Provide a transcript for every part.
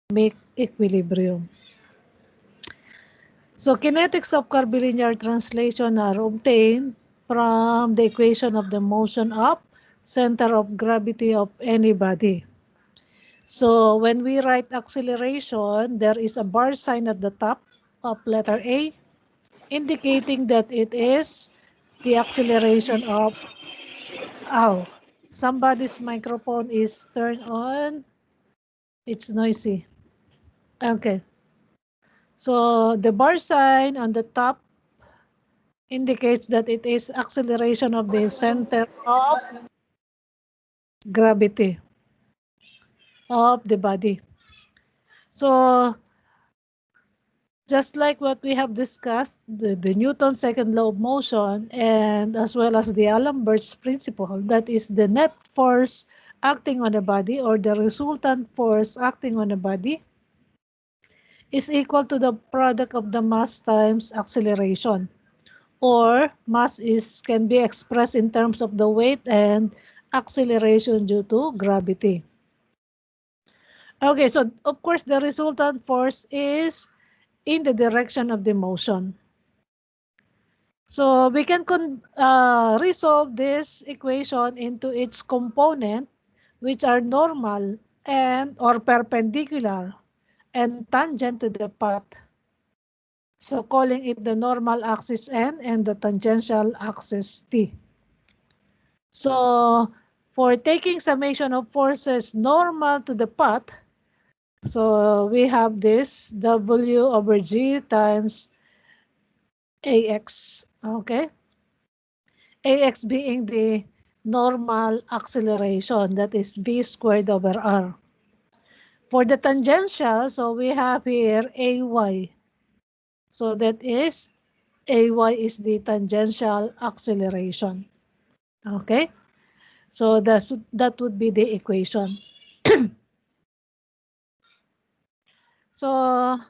equilibrium. So kinetics of curvilinear translation are obtained from the equation of the motion of center of gravity of any body. So when we write acceleration, there is a bar sign at the top of letter A, indicating that it is the acceleration of, ow, somebody's microphone is turned on. It's noisy. Okay. So the bar sign on the top indicates that it is acceleration of the center of gravity of the body. So just like what we have discussed, the Newton's second law of motion and as well as the Alambert's principle, that is the net force acting on a body or the resultant force acting on a body is equal to the product of the mass times acceleration. Or mass is can be expressed in terms of the weight and acceleration due to gravity. Okay, so of course the resultant force is in the direction of the motion. So we can resolve this equation into its component, which are normal and or perpendicular and tangent to the path. So calling it the normal axis N and the tangential axis T. So for taking summation of forces normal to the path, so we have this W over G times AX, okay? AX being the normal acceleration, that is B squared over R. For the tangential, so we have here AY. So that is AY is the tangential acceleration. Okay? So that would be the equation. So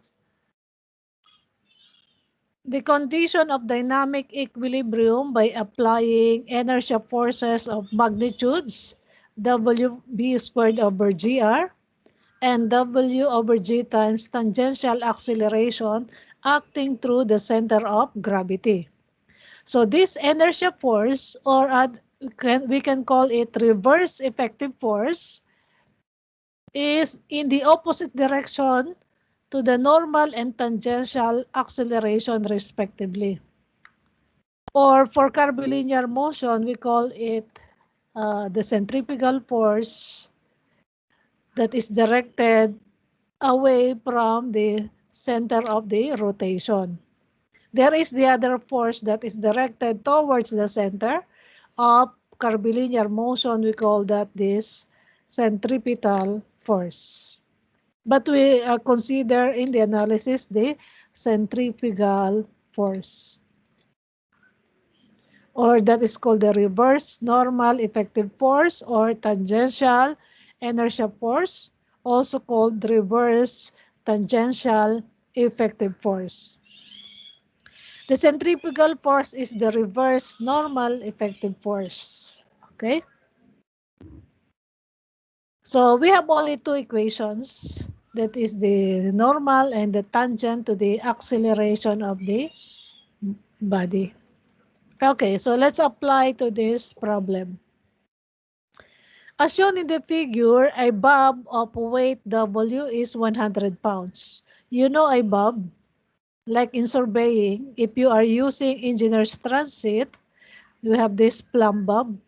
the condition of dynamic equilibrium by applying inertia forces of magnitudes WB squared over GR and W over G times tangential acceleration acting through the center of gravity. So this inertia force, or we can call it reverse effective force, is in the opposite direction to the normal and tangential acceleration respectively. Or for curvilinear motion, we call it the centrifugal force that is directed away from the center of the rotation. There is the other force that is directed towards the center of curvilinear motion. We call that this centripetal force. But we consider in the analysis the centrifugal force, or that is called the reverse normal effective force or tangential inertia force, also called reverse tangential effective force. The centrifugal force is the reverse normal effective force. Okay? So we have only two equations. That is the normal and the tangent to the acceleration of the body. Okay, so let's apply to this problem. As shown in the figure, a bob of weight W is 100 pounds. You know a bob, like in surveying, if you are using engineer's transit, you have this plumb bob.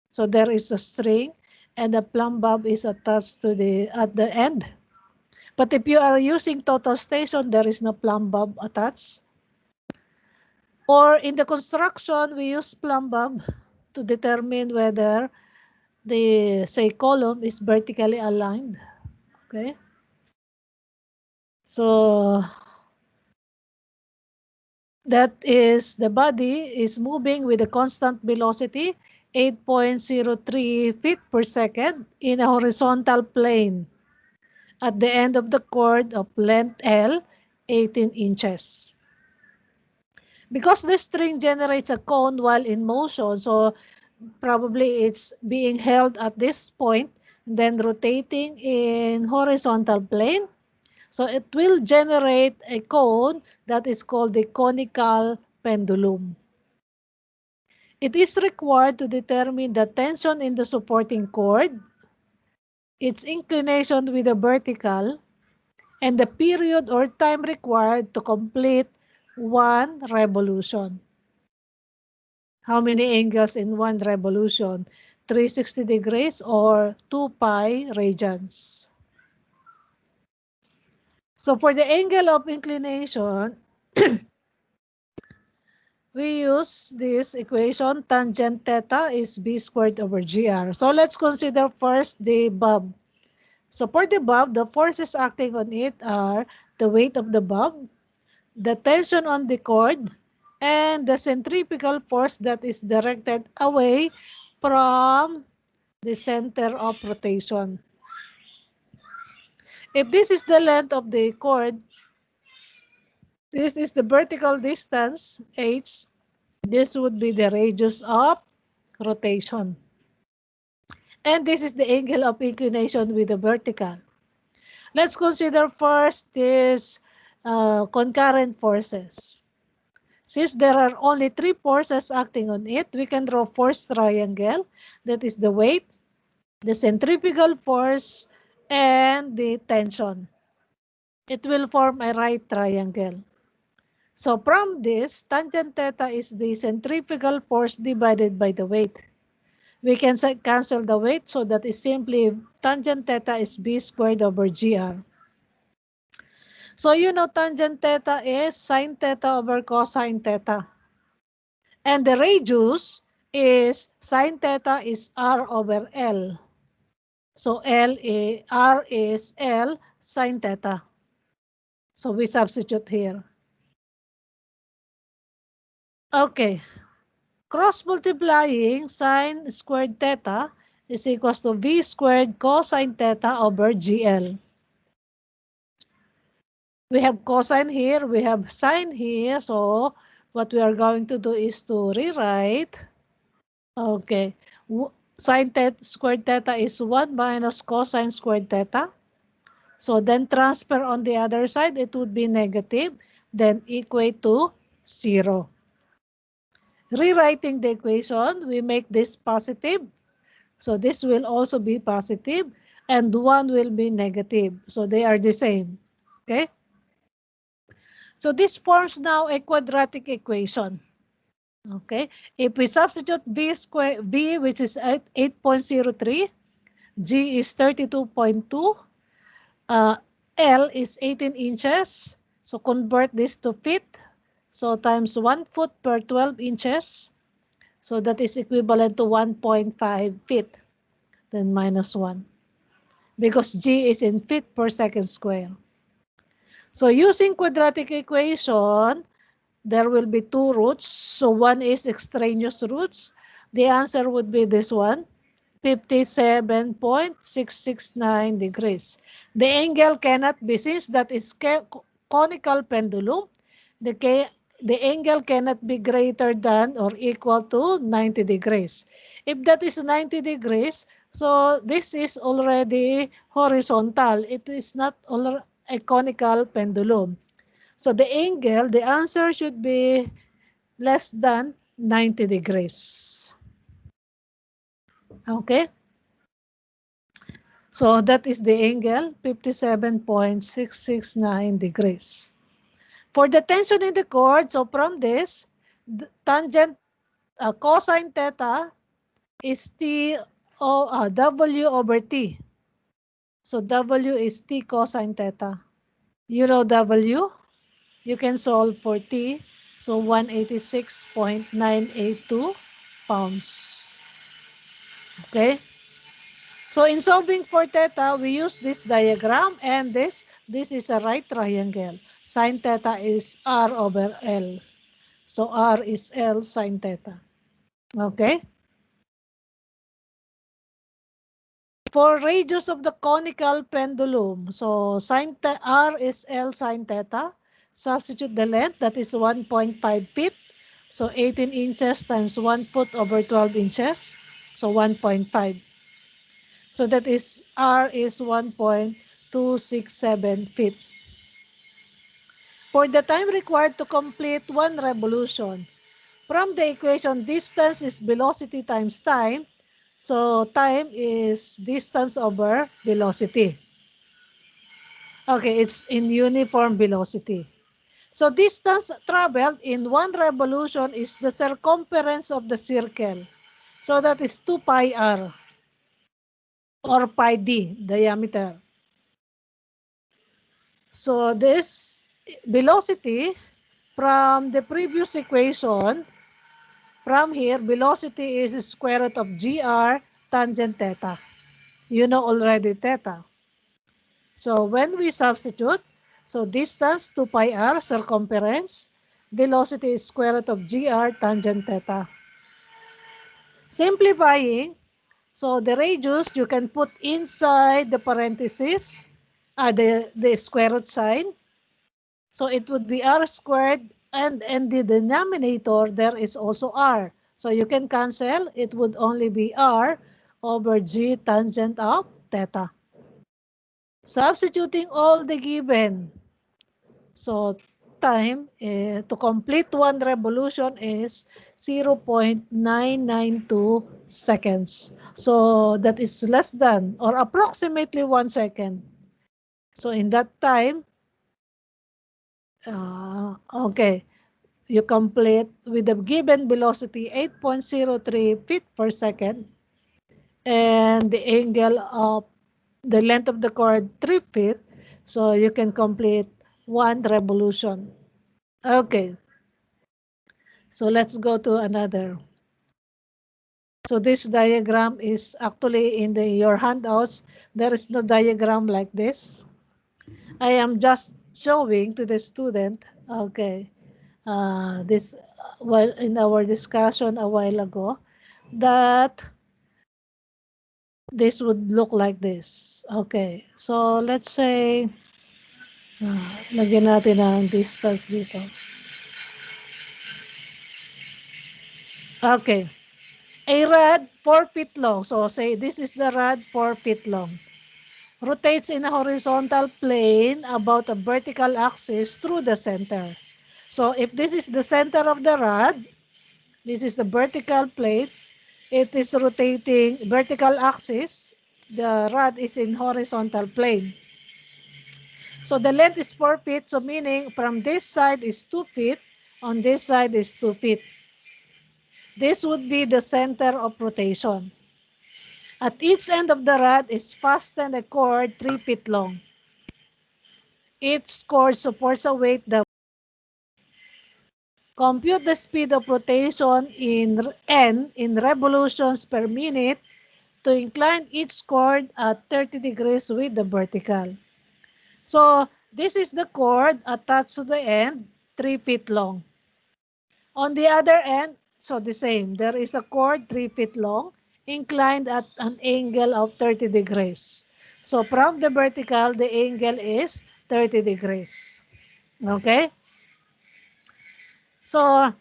So there is a string and the plumb bob is attached to at the end. But if you are using total station, there is no plumb bob attached. Or in the construction, we use plumb bob to determine whether the, say, column is vertically aligned. Okay. So that is the body is moving with a constant velocity 8.03 feet per second in a horizontal plane at the end of the chord of length L, 18 inches. Because the string generates a cone while in motion, so probably it's being held at this point, then rotating in horizontal plane. So it will generate a cone that is called the conical pendulum. It is required to determine the tension in the supporting cord, its inclination with the vertical, and the period or time required to complete one revolution. How many angles in one revolution? 360 degrees or 2 pi radians. So for the angle of inclination, we use this equation, tangent theta is b squared over gr. So let's consider first the bulb. So for the bulb, the forces acting on it are the weight of the bulb, the tension on the cord, and the centrifugal force that is directed away from the center of rotation. If this is the length of the cord, this is the vertical distance, h, this would be the radius of rotation. And this is the angle of inclination with the vertical. Let's consider first this concurrent forces. Since there are only three forces acting on it, we can draw force triangle. That is the weight, the centrifugal force, and the tension. It will form a right triangle. So from this, tangent theta is the centrifugal force divided by the weight. We can cancel the weight, so that is simply tangent theta is b squared over gr. So you know tangent theta is sine theta over cosine theta. And the radius is sine theta is r over L. So R is L sine theta. So we substitute here. Okay. Cross multiplying sine squared theta is equals to v squared cosine theta over GL. We have cosine here, we have sine here, so what we are going to do is to rewrite. Okay, sine theta squared theta is 1 minus cosine squared theta. So then transfer on the other side, it would be negative, then equate to 0. Rewriting the equation, we make this positive. So this will also be positive, and 1 will be negative. So they are the same. Okay? So this forms now a quadratic equation. Okay? If we substitute v square, v which is 8.03, g is 32.2, L is 18 inches. So convert this to feet. So times 1 foot per 12 inches. So that is equivalent to 1.5 feet. Then minus 1. Because g is in feet per second square. So using quadratic equation, there will be two roots. So one is extraneous roots. The answer would be this one, 57.669 degrees. The angle cannot be, since that is conical pendulum, the angle cannot be greater than or equal to 90 degrees. If that is 90 degrees, so this is already horizontal. It is not a conical pendulum. So the angle, the answer should be less than 90 degrees. Okay? So that is the angle, 57.669 degrees. For the tension in the cord, so from this, tangent cosine theta is W over T. So W is T cosine theta. You know W? You can solve for T. So 186.982 pounds. Okay? So in solving for theta, we use this diagram, and this is a right triangle. Sine theta is R over L. So R is L sine theta. Okay? For radius of the conical pendulum, so R is L sine theta. Substitute the length, that is 1.5 feet. So 18 inches times 1 foot over 12 inches. So 1.5. So that is R is 1.267 feet. For the time required to complete one revolution, from the equation, distance is velocity times time. So time is distance over velocity. Okay, it's in uniform velocity. So distance traveled in one revolution is the circumference of the circle. So that is 2 pi r or pi d diameter. So this velocity from the previous equation, from here, velocity is square root of gr tangent theta. You know already theta. So when we substitute, so distance 2 pi r circumference, velocity is square root of gr tangent theta. Simplifying, so the radius you can put inside the parentheses, the square root sign. So it would be r squared, and in the denominator there is also r. So you can cancel, it would only be r over g tangent of theta. Substituting all the given. So time to complete one revolution is 0.992 seconds. So that is less than or approximately 1 second. So in that time, okay, you complete with the given velocity 8.03 feet per second and the angle of the length of the cord 3 feet. So you can complete one revolution. Okay, so let's go to another. So this diagram is actually in your handouts. There is no diagram like this. I am just showing to the student. Okay, this well in our discussion a while ago that this would look like this. Okay, so let's say lagyan natin ang distance dito. Okay. A rod 4 feet long. So say this is the rod 4 feet long. Rotates in a horizontal plane about a vertical axis through the center. So if this is the center of the rod, this is the vertical plate, it is rotating vertical axis, the rod is in horizontal plane. So the length is 4 feet, so meaning from this side is 2 feet, on this side is 2 feet. This would be the center of rotation. At each end of the rod is fastened a cord 3 feet long. Each cord supports a weight that compute the speed of rotation in n in revolutions per minute to incline each cord at 30 degrees with the vertical. So this is the cord attached to the end, 3 feet long. On the other end, so the same, there is a cord 3 feet long, inclined at an angle of 30 degrees. So from the vertical, the angle is 30 degrees. Okay? So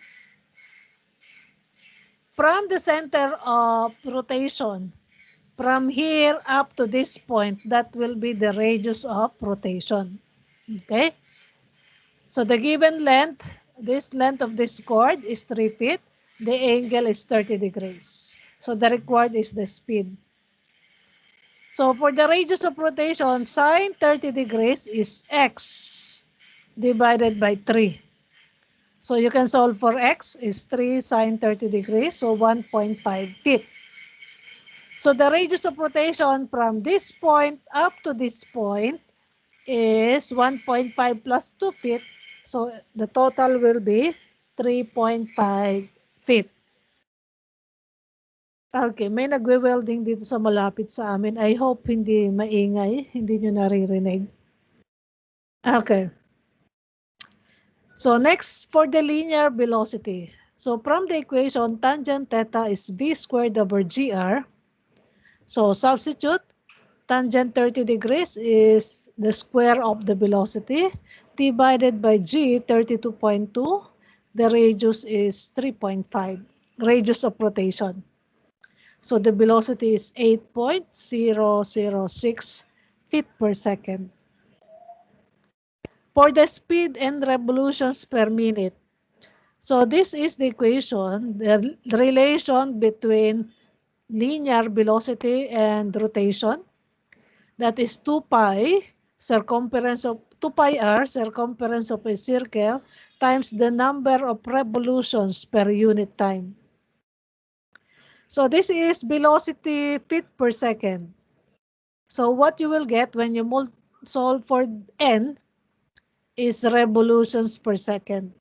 from the center of rotation, from here up to this point, that will be the radius of rotation. Okay? So the given length, this length of this cord is 3 feet. The angle is 30 degrees. So the required is the speed. So for the radius of rotation, sine 30 degrees is x divided by 3. So you can solve for x is 3 sine 30 degrees, so 1.5 feet. So the radius of rotation from this point up to this point is 1.5 plus 2 feet. So the total will be 3.5 feet. Okay, may nagwe-welding dito sa malapit sa amin. I hope hindi maingay, hindi nyo naririnig. Okay. So next for the linear velocity. So from the equation, tangent theta is v squared over gr. So substitute, tangent 30 degrees is the square of the velocity divided by g, 32.2. The radius is 3.5, radius of rotation. So the velocity is 8.006 feet per second. for the speed and revolutions per minute. So this is the equation, the relation between linear velocity and rotation. That is 2 pi circumference of 2 pi r circumference of a circle times the number of revolutions per unit time. So this is velocity feet per second. So what you will get when you solve for n is revolutions per second.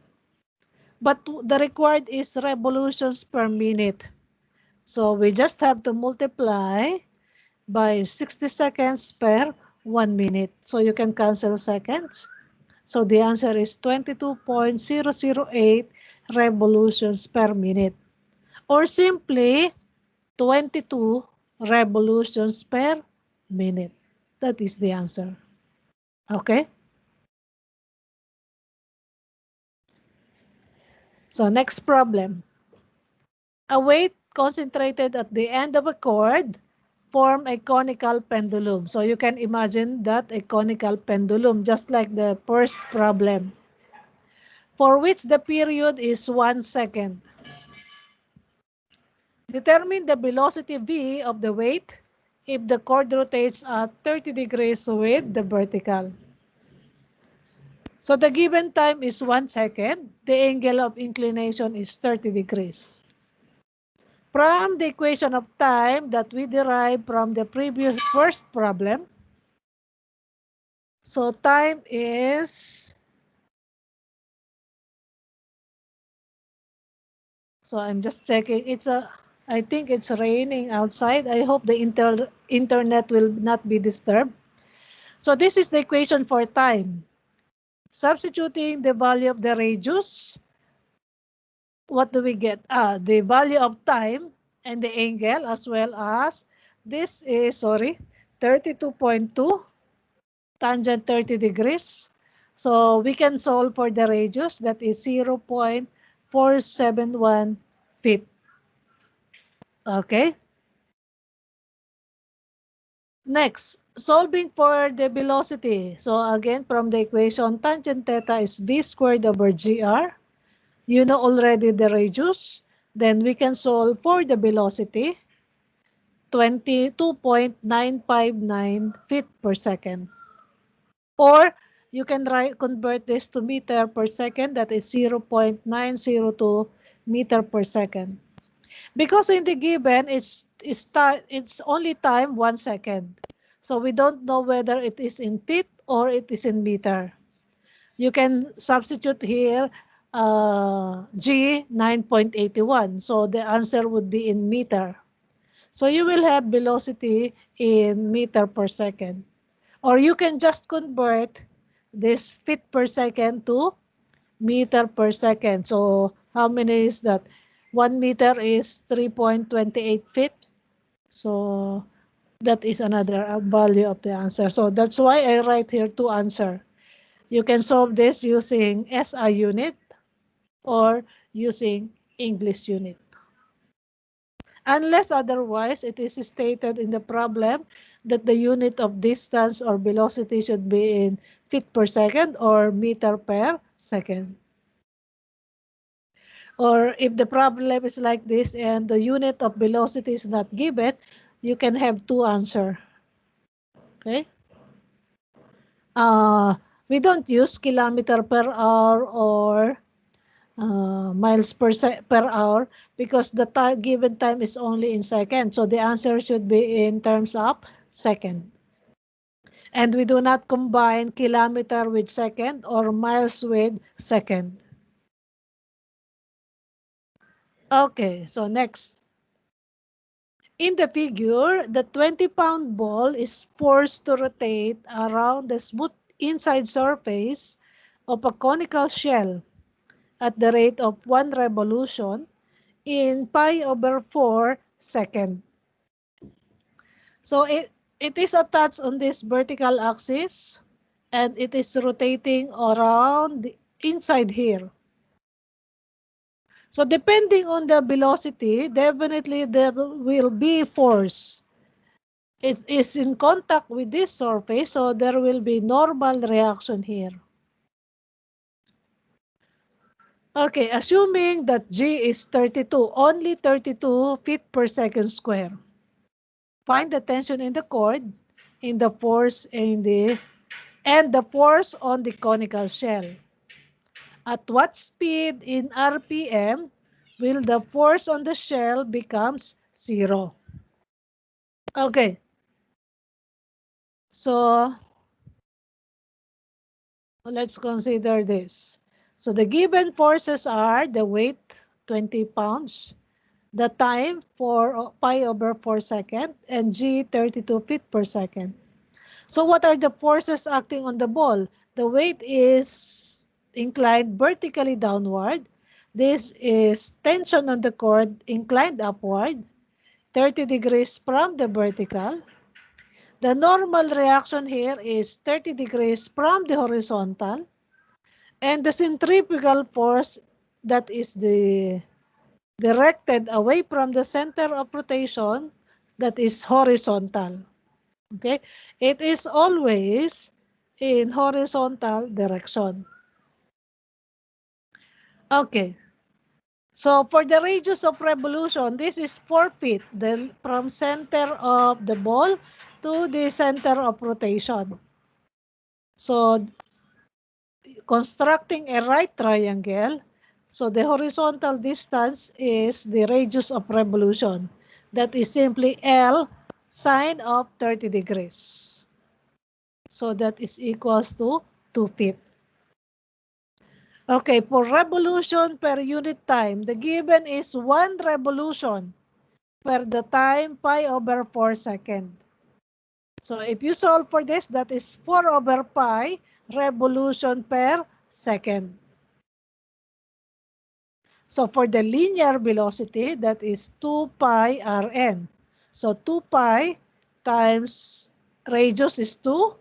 But the required is revolutions per minute. So we just have to multiply by 60 seconds per 1 minute. So you can cancel seconds. So the answer is 22.008 revolutions per minute. Or simply 22 revolutions per minute. That is the answer. Okay? So next problem. A weight concentrated at the end of a cord form a conical pendulum. So you can imagine that a conical pendulum, just like the first problem, for which the period is 1 second. Determine the velocity v of the weight if the cord rotates at 30 degrees with the vertical. So the given time is 1 second. The angle of inclination is 30 degrees. From the equation of time that we derived from the previous first problem, so time is, so I'm just checking, I think it's raining outside. I hope the internet will not be disturbed. So this is the equation for time. Substituting the value of the radius, what do we get? The value of time and the angle, as well as this is, 32.2 tangent 30 degrees. So we can solve for the radius, that is 0.471 feet. Okay. Next, solving for the velocity. So again, from the equation, tangent theta is v squared over gr. You know already the radius. Then we can solve for the velocity, 22.959 feet per second. Or you can convert this to meter per second, that is 0.902 meter per second. Because in the given, it's only time 1 second. So we don't know whether it is in feet or it is in meter. You can substitute here G 9.81. So the answer would be in meter. So you will have velocity in meter per second. Or you can just convert this feet per second to meter per second. So how many is that? 1 meter is 3.28 feet. So that is another value of the answer. So that's why I write here two answer. You can solve this using SI unit or using English unit. Unless otherwise, it is stated in the problem that the unit of distance or velocity should be in feet per second or meter per second. Or if the problem is like this and the unit of velocity is not given, you can have two answer. Okay? We don't use kilometer per hour or miles per hour because the given time is only in seconds. So the answer should be in terms of second. And we do not combine kilometer with second or miles with second. Okay, so next. In the figure, the 20-pound ball is forced to rotate around the smooth inside surface of a conical shell at the rate of 1 revolution in pi over 4 seconds. So it is attached on this vertical axis and it is rotating around the inside here. So depending on the velocity, definitely there will be force. It is in contact with this surface, so there will be normal reaction here. Okay, assuming that G is 32, only 32 feet per second square. Find the tension in the cord, in the force and the force on the conical shell. At what speed in RPM will the force on the shell becomes 0? Okay, so let's consider this. So the given forces are the weight, 20 pounds, the time, 4 pi over 4 seconds, and G, 32 feet per second. So what are the forces acting on the ball? The weight is inclined vertically downward. This is tension on the cord inclined upward, 30 degrees from the vertical. The normal reaction here is 30 degrees from the horizontal. And the centrifugal force that is directed away from the center of rotation, that is horizontal. Okay, it is always in horizontal direction. Okay, so for the radius of revolution, this is 4 feet from center of the ball to the center of rotation. So constructing a right triangle, so the horizontal distance is the radius of revolution. That is simply L sine of 30 degrees. So that is equals to 2 feet. Okay, for revolution per unit time, the given is 1 revolution per the time pi over 4 seconds. So if you solve for this, that is 4 over pi revolution per second. So for the linear velocity, that is 2 pi Rn. So 2 pi times radius is 2,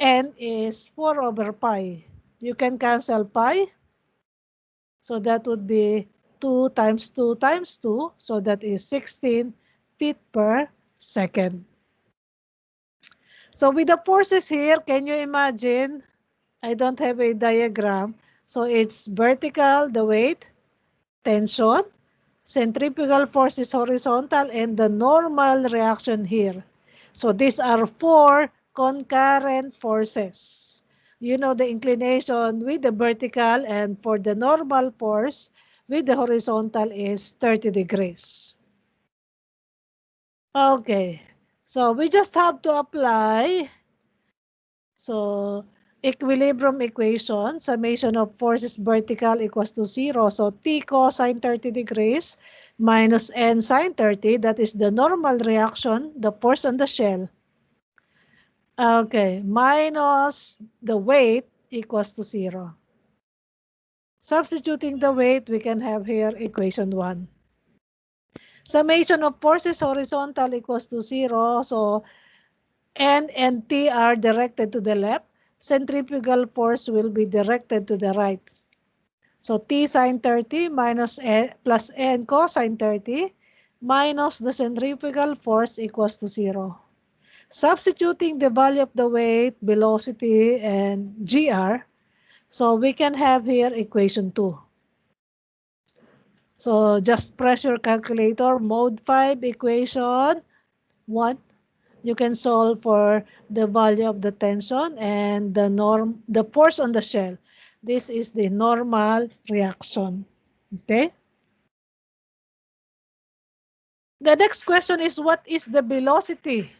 n is 4 over pi. You can cancel pi. So that would be 2 times 2 times 2. So that is 16 feet per second. So with the forces here, can you imagine? I don't have a diagram. So it's vertical, the weight, tension, centrifugal force is horizontal, and the normal reaction here. So these are 4 concurrent forces. You know the inclination with the vertical, and for the normal force with the horizontal is 30 degrees. Okay, so we just have to apply. So equilibrium equation, summation of forces vertical equals to 0. So T cosine 30 degrees minus N sine 30, that is the normal reaction, the force on the shell. Okay, minus the weight equals to 0. Substituting the weight, we can have here equation 1. Summation of forces horizontal equals to 0. So N and T are directed to the left. Centrifugal force will be directed to the right. So T sine 30 minus N, plus N cosine 30 minus the centrifugal force equals to 0. Substituting the value of the weight, velocity, and GR, so we can have here equation 2. So just press your calculator, mode 5 equation 1. You can solve for the value of the tension and the force on the shell. This is the normal reaction. Okay. The next question is, what is the velocity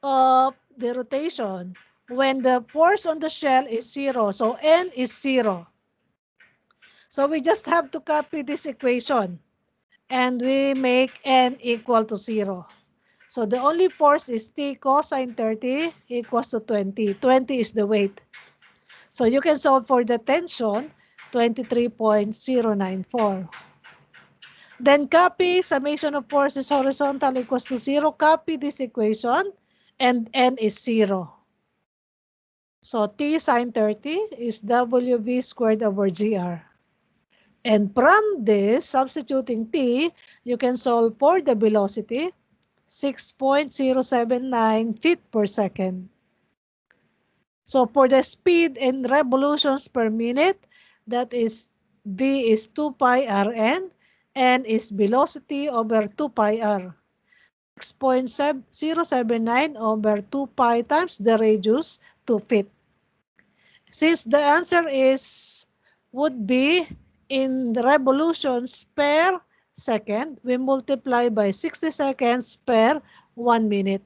of the rotation when the force on the shell is 0? So N is 0. So we just have to copy this equation and we make N equal to 0. So the only force is T cosine 30 equals to 20. 20 is the weight. So you can solve for the tension, 23.094. Then copy summation of forces horizontal equals to 0. Copy this equation and N is 0. So T sine 30 is WV squared over GR. And from this, substituting T, you can solve for the velocity, 6.079 feet per second. So for the speed in revolutions per minute, that is V is 2 pi Rn, N is velocity over 2 pi R. 6.079 over 2 pi times the radius 2 feet. Since the answer would be in revolutions per second, we multiply by 60 seconds per 1 minute.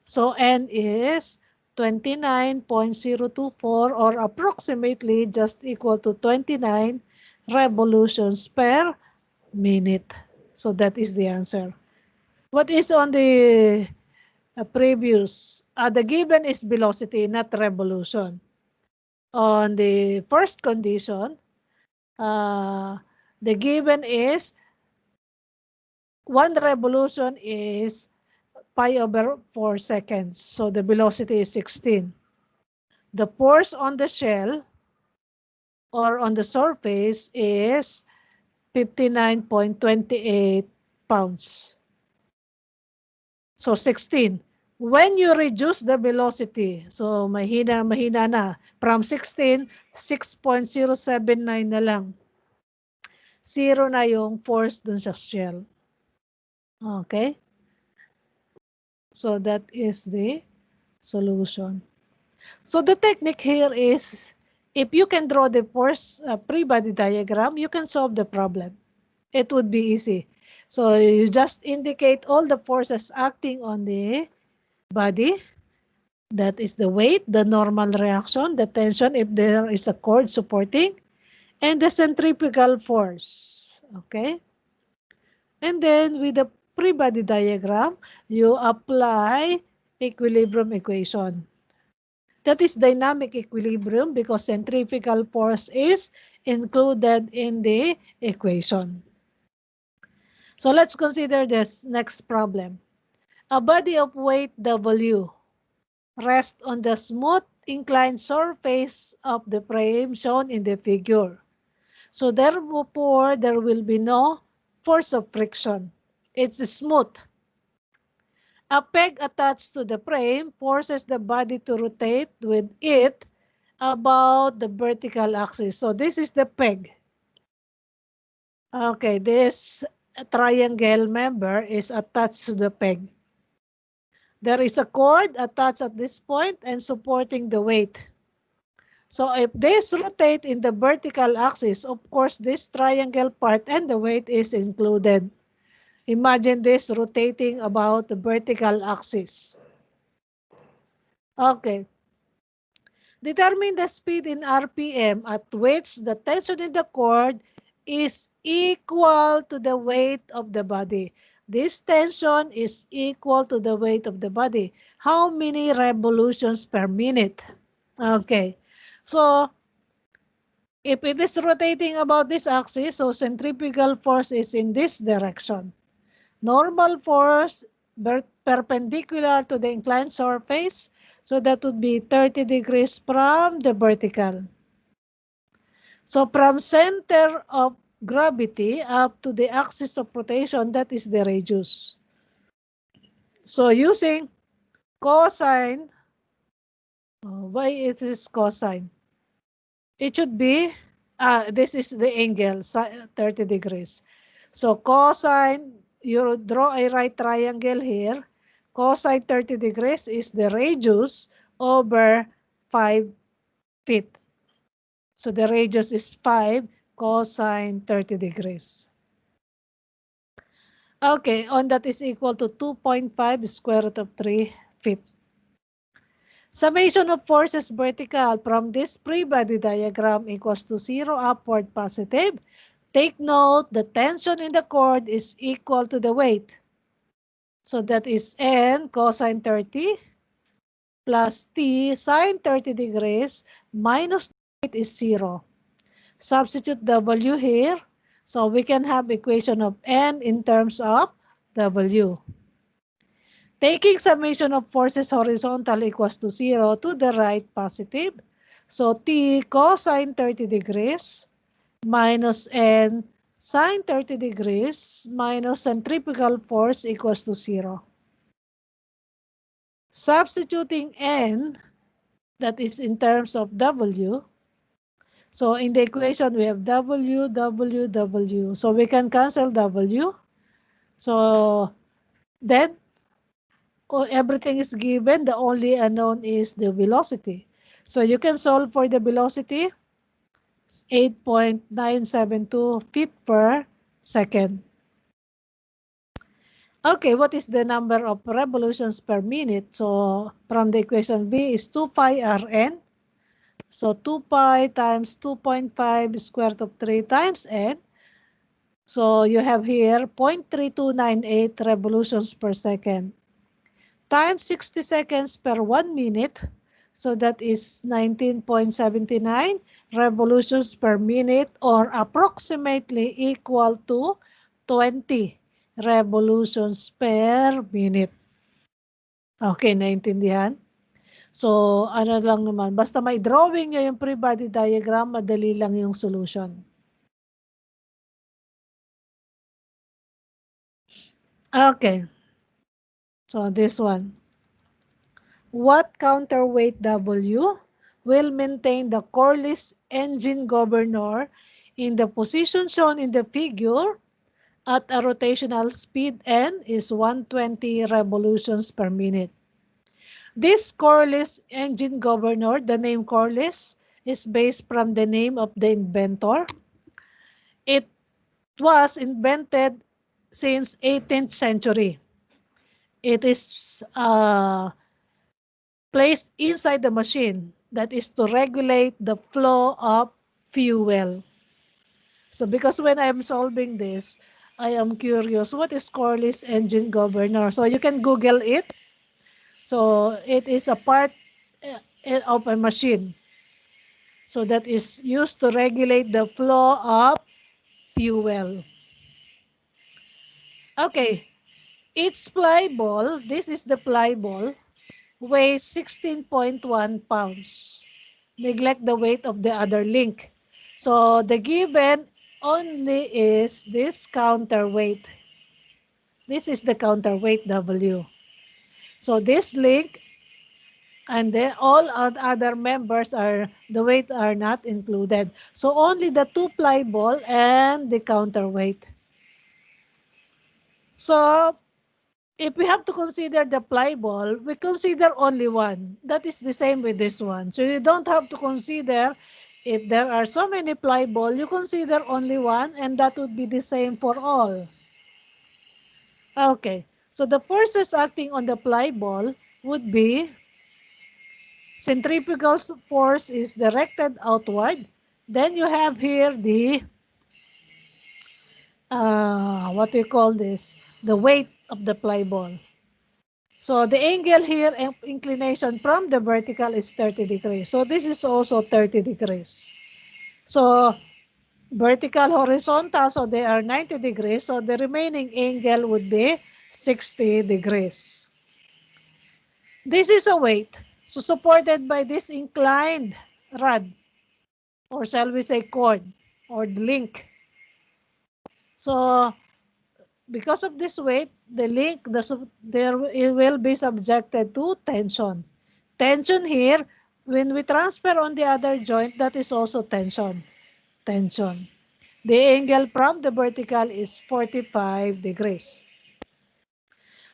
So N is 29.024 or approximately just equal to 29 revolutions per minute. So that is the answer. What is on the previous? The given is velocity, not revolution. On the first condition, the given is 1 revolution is pi over 4 seconds. So the velocity is 16. The force on the shell or on the surface is 59.28 pounds. So 16. When you reduce the velocity, so mahina na, from 16, 6.079 na lang. Zero na yung force dun sa shell. Okay? So that is the solution. So the technique here is, if you can draw the force free body diagram, you can solve the problem. It would be easy. So you just indicate all the forces acting on the body. That is the weight, the normal reaction, the tension if there is a cord supporting, and the centrifugal force. Okay? And then with the free body diagram, you apply equilibrium equation. That is dynamic equilibrium because centrifugal force is included in the equation. So let's consider this next problem. A body of weight W rests on the smooth inclined surface of the frame shown in the figure. So therefore, there will be no force of friction. It's smooth. A peg attached to the frame forces the body to rotate with it about the vertical axis. So this is the peg. Okay, this triangle member is attached to the peg. There is a cord attached at this point and supporting the weight. So if this rotate in the vertical axis, of course, this triangle part and the weight is included. Imagine this rotating about the vertical axis. Okay. Determine the speed in RPM at which the tension in the cord is equal to the weight of the body. This tension is equal to the weight of the body. How many revolutions per minute? Okay. So, if it is rotating about this axis, so centrifugal force is in this direction. Normal force perpendicular to the inclined surface, so that would be 30 degrees from the vertical. So from center of gravity up to the axis of rotation, that is the radius. So using cosine, why it is cosine? It should be, this is the angle, 30 degrees. So cosine, you draw a right triangle here. Cosine 30 degrees is the radius over 5 feet. So the radius is 5 cosine 30 degrees. Okay, on that is equal to 2.5 square root of 3 feet. Summation of forces vertical from this free body diagram equals to 0 upward positive. Take note, the tension in the cord is equal to the weight. So that is N cosine 30 plus T sine 30 degrees minus the weight is 0. Substitute W here. So we can have equation of N in terms of W. Taking summation of forces horizontal equals to 0 to the right positive. So T cosine 30 degrees minus N sine 30 degrees minus centrifugal force equals to 0. Substituting N, that is in terms of W, So in the equation, we have W, W, W. So we can cancel W. So then everything is given. The only unknown is the velocity. So you can solve for the velocity. 8.972 feet per second. Okay, what is the number of revolutions per minute? So from the equation, V is 2 pi Rn. So 2 pi times 2.5 square root of 3 times n. So you have here 0.3298 revolutions per second times 60 seconds per 1 minute. So that is 19.79 revolutions per minute, or approximately equal to 20 revolutions per minute. Okay, naintindihan? So, ano lang naman, basta may drawing nyo yung free body diagram, madali lang yung solution. Okay. So, this one. What counterweight W will maintain the coreless engine governor in the position shown in the figure at a rotational speed n is 120 revolutions per minute? This coreless engine governor, the name coreless, is based from the name of the inventor. It was invented since 18th century. It is placed inside the machine, that is to regulate the flow of fuel. So because when I'm solving this, I am curious, what is coreless engine governor? So you can Google it. So it is a part of a machine. So that is used to regulate the flow of fuel. Okay, each ply ball, this is the ply ball, weighs 16.1 pounds. Neglect the weight of the other link. So the given only is this counterweight. This is the counterweight W. So this link and then all other members are, the weight are not included. So only the two ply ball and the counterweight. So if we have to consider the ply ball, we consider only one. That is the same with this one. So you don't have to consider, if there are so many ply ball, you consider only one, and that would be the same for all. Okay, so the forces acting on the ply ball would be centrifugal force is directed outward. Then you have here the, what do you call this? The weight of the ply ball. So the angle here, inclination from the vertical is 30 degrees. So this is also 30 degrees. So vertical, horizontal, so they are 90 degrees. So the remaining angle would be 60 degrees. This is a weight. So supported by this inclined rod, or shall we say cord, or the link. So because of this weight, the link, it will be subjected to tension. Tension here, when we transfer on the other joint, that is also tension. Tension. The angle from the vertical is 45 degrees.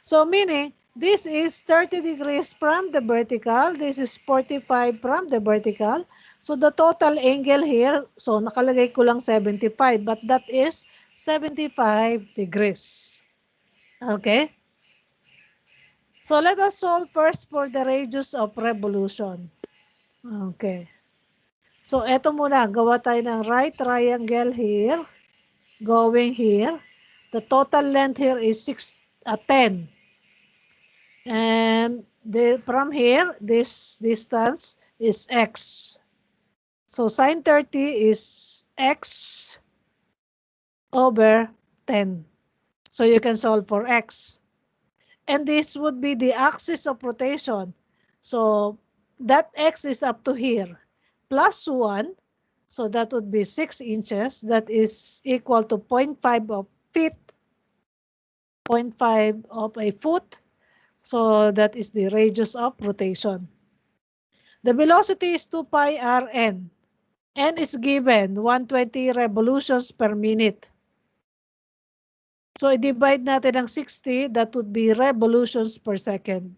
So meaning, this is 30 degrees from the vertical, this is 45 from the vertical. So the total angle here, so nakalagay ko lang 75, but that is 75 degrees. Okay? So let us solve first for the radius of revolution. Okay. So eto muna, gawa tayo ng right triangle here, going here. The total length here is 10. And from here, this distance is x. So sine 30 is x over 10. So you can solve for x. And this would be the axis of rotation. So that x is up to here. Plus 1. So that would be 6 inches. That is equal to 0.5 of feet. 0.5 of a foot. So that is the radius of rotation. The velocity is 2 pi Rn. N is given 120 revolutions per minute. So, i-divide natin ang 60, that would be revolutions per second.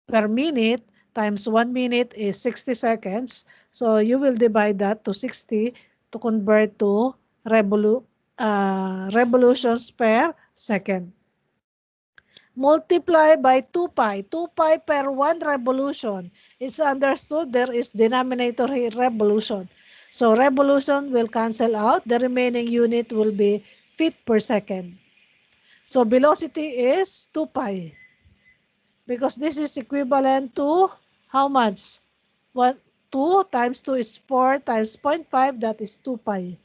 Per minute times 1 minute is 60 seconds. So, you will divide that to 60 to convert to revolutions per second. Multiply by 2 pi. 2 pi per 1 revolution. It's understood there is denominator here, revolution. So revolution will cancel out. The remaining unit will be feet per second. So velocity is 2 pi. Because this is equivalent to how much? 2 times 2 is 4 times 0.5, that is 2 pi.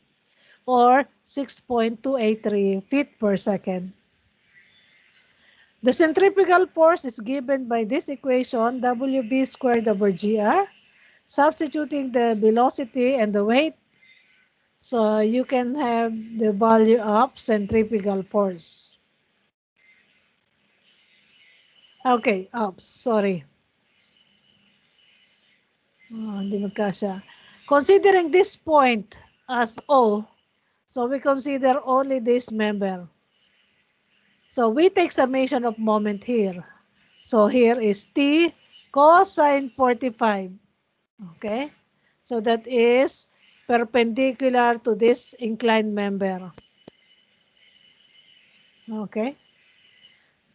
Or 6.283 feet per second. The centrifugal force is given by this equation, WB squared over GR. Substituting the velocity and the weight, so you can have the value of centrifugal force. Okay, sorry. Hindi magkasya. Considering this point as O, so we consider only this member. So we take summation of moment here. So here is T cosine 45. Okay? So that is perpendicular to this inclined member. Okay?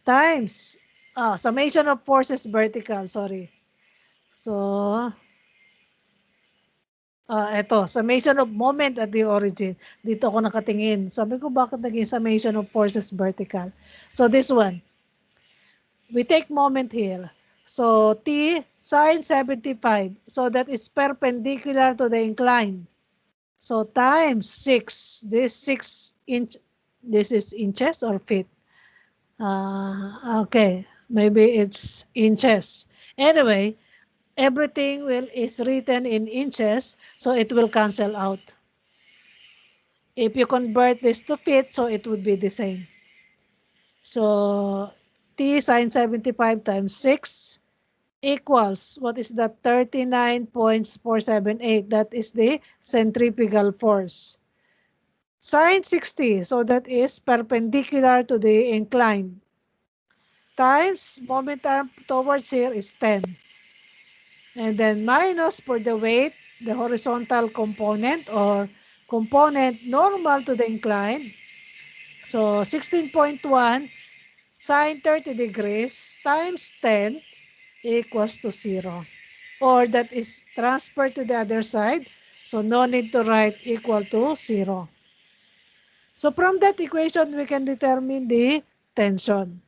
Times, summation of forces vertical, sorry. So, eto, summation of moment at the origin. Dito ako nakatingin. Sabi ko, bakit naging summation of forces vertical? So, this one. We take moment here. So, T sine 75. So, that is perpendicular to the incline. So, times 6. This 6 inch. This is inches or feet? Okay. Maybe it's inches. Anyway, everything is written in inches, so it will cancel out. If you convert this to feet, so it would be the same. So, T sine 75 times 6 equals, what is that? 39.478. That is the centrifugal force. Sine 60, so that is perpendicular to the incline. Times moment arm towards here is 10. And then minus for the weight, the horizontal component or component normal to the incline. So 16.1 sine 30 degrees times 10 equals to 0. Or that is transferred to the other side. So no need to write equal to 0. So from that equation, we can determine the tension.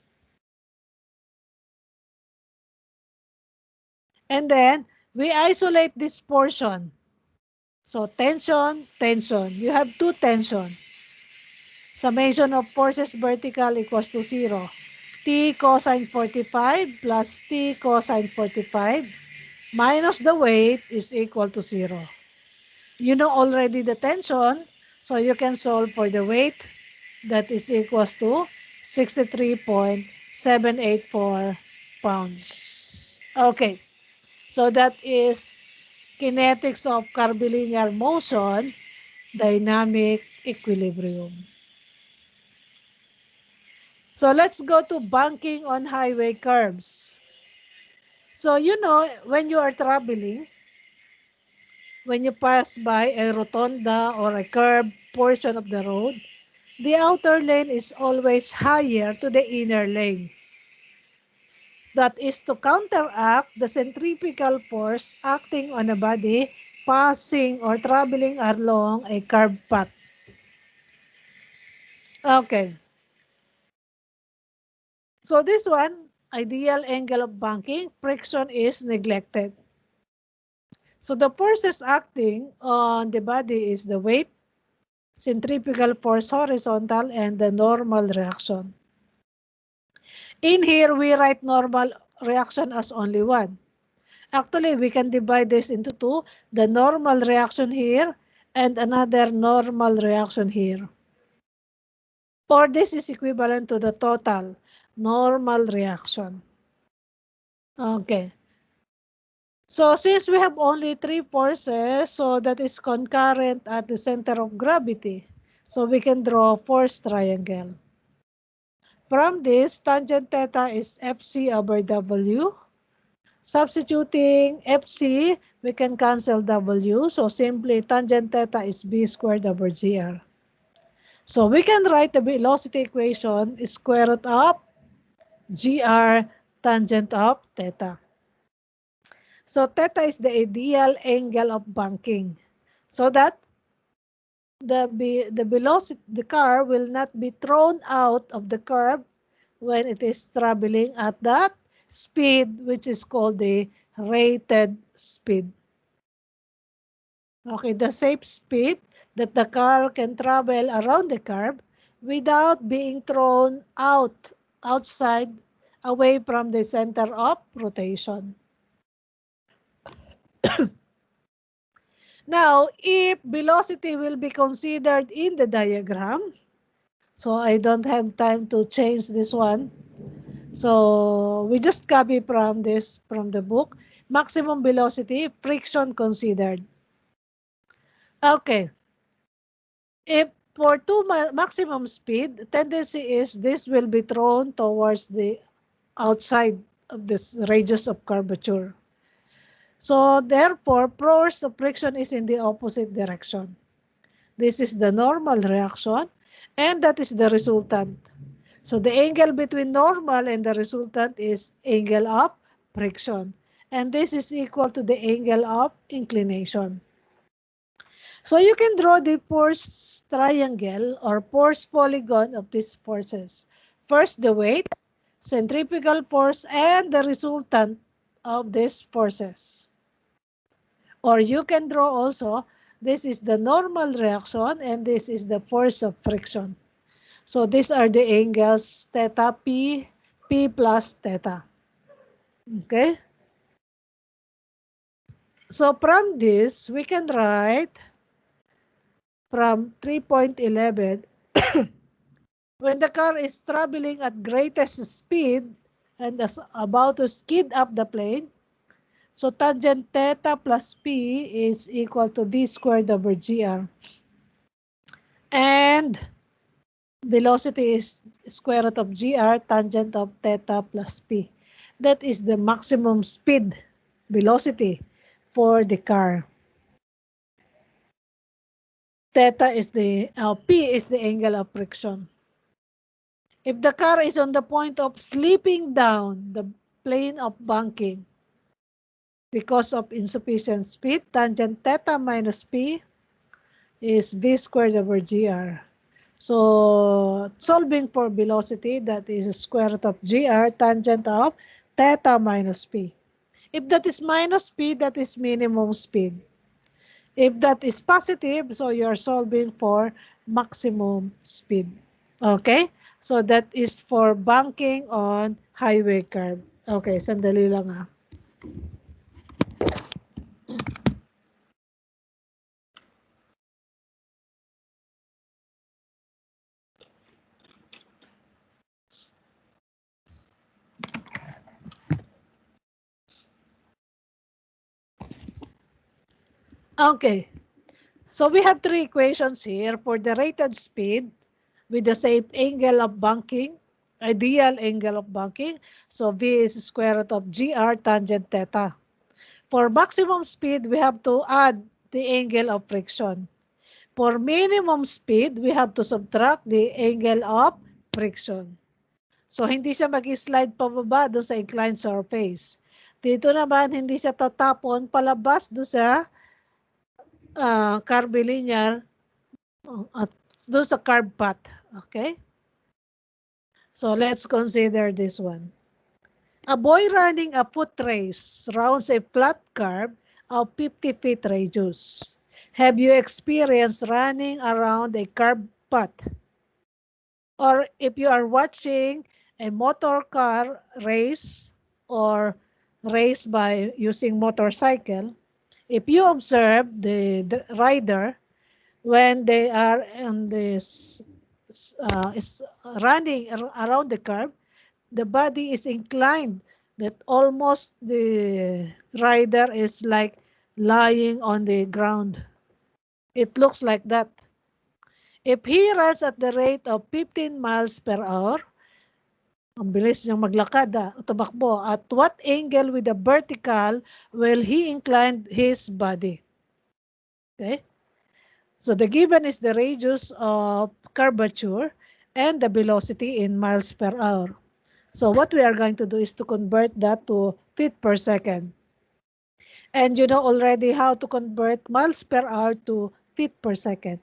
And then we isolate this portion. So tension, tension. You have two tension. Summation of forces vertical equals to 0. T cosine 45 plus T cosine 45 minus the weight is equal to 0. You know already the tension, so you can solve for the weight. That is equals to 63.784 pounds. Okay, so that is kinetics of curvilinear motion, dynamic equilibrium. So let's go to banking on highway curves. So you know, when you are traveling, when you pass by a rotonda or a curved portion of the road, the outer lane is always higher to the inner lane. That is to counteract the centrifugal force acting on a body passing or traveling along a curved path. Okay. So this one, ideal angle of banking, friction is neglected. So the forces acting on the body is the weight, centrifugal force horizontal, and the normal reaction. In here, we write normal reaction as only one. Actually, we can divide this into two. The normal reaction here and another normal reaction here. Or this is equivalent to the total normal reaction. Okay. So since we have only three forces, so that is concurrent at the center of gravity. So we can draw a force triangle. From this, tangent theta is Fc over W. Substituting Fc, we can cancel W. So simply tangent theta is B squared over GR. So we can write the velocity equation is square root of GR tangent of theta. So theta is the ideal angle of banking. So that the velocity, the car will not be thrown out of the curve when it is traveling at that speed, which is called the rated speed. Okay, the safe speed that the car can travel around the curve without being thrown outside, away from the center of rotation. Now, if velocity will be considered in the diagram, so I don't have time to change this one. So we just copy from this, from the book. Maximum velocity, friction considered. Okay. If for maximum speed, tendency is this will be thrown towards the outside of this radius of curvature. So therefore, force of friction is in the opposite direction. This is the normal reaction, and that is the resultant. So the angle between normal and the resultant is angle of friction. And this is equal to the angle of inclination. So you can draw the force triangle or force polygon of these forces. First, the weight, centrifugal force, and the resultant of these forces. Or you can draw also, this is the normal reaction and this is the force of friction. So these are the angles theta p, p plus theta. Okay? So from this, we can write from 3.11, when the car is traveling at greatest speed and is about to skid up the plane, so tangent theta plus p is equal to v squared over gr. And velocity is square root of gr tangent of theta plus p. That is the maximum speed velocity for the car. Theta is the, p is the angle of friction. If the car is on the point of slipping down the plane of banking because of insufficient speed, tangent theta minus p is v squared over gr. So solving for velocity, that is square root of gr tangent of theta minus p. If that is minus p, that is minimum speed. If that is positive, so you're solving for maximum speed. Okay? So that is for banking on highway curve. Okay, sandali lang ah. Okay. So we have three equations here for the rated speed with the same angle of banking, ideal angle of banking. So V is square root of GR tangent theta. For maximum speed, we have to add the angle of friction. For minimum speed, we have to subtract the angle of friction. So hindi siya mag-slide pababa doon sa inclined surface. Dito naman, hindi siya tatapon palabas doon sa curvilinear at doon sa curve path. Okay? So let's consider this one. A boy running a foot race rounds a flat curve of 50 feet radius. Have you experienced running around a curved path? Or if you are watching a motor car race or race by using motorcycle, if you observe the rider when they are in this is running around the curve, the body is inclined that almost the rider is like lying on the ground. It looks like that. If he runs at the rate of 15 miles per hour, ang bilis niyang maglakad, tumakbo, at what angle with the vertical will he incline his body? Okay? So the given is the radius of curvature and the velocity in miles per hour. So what we are going to do is to convert that to feet per second. And you know already how to convert miles per hour to feet per second.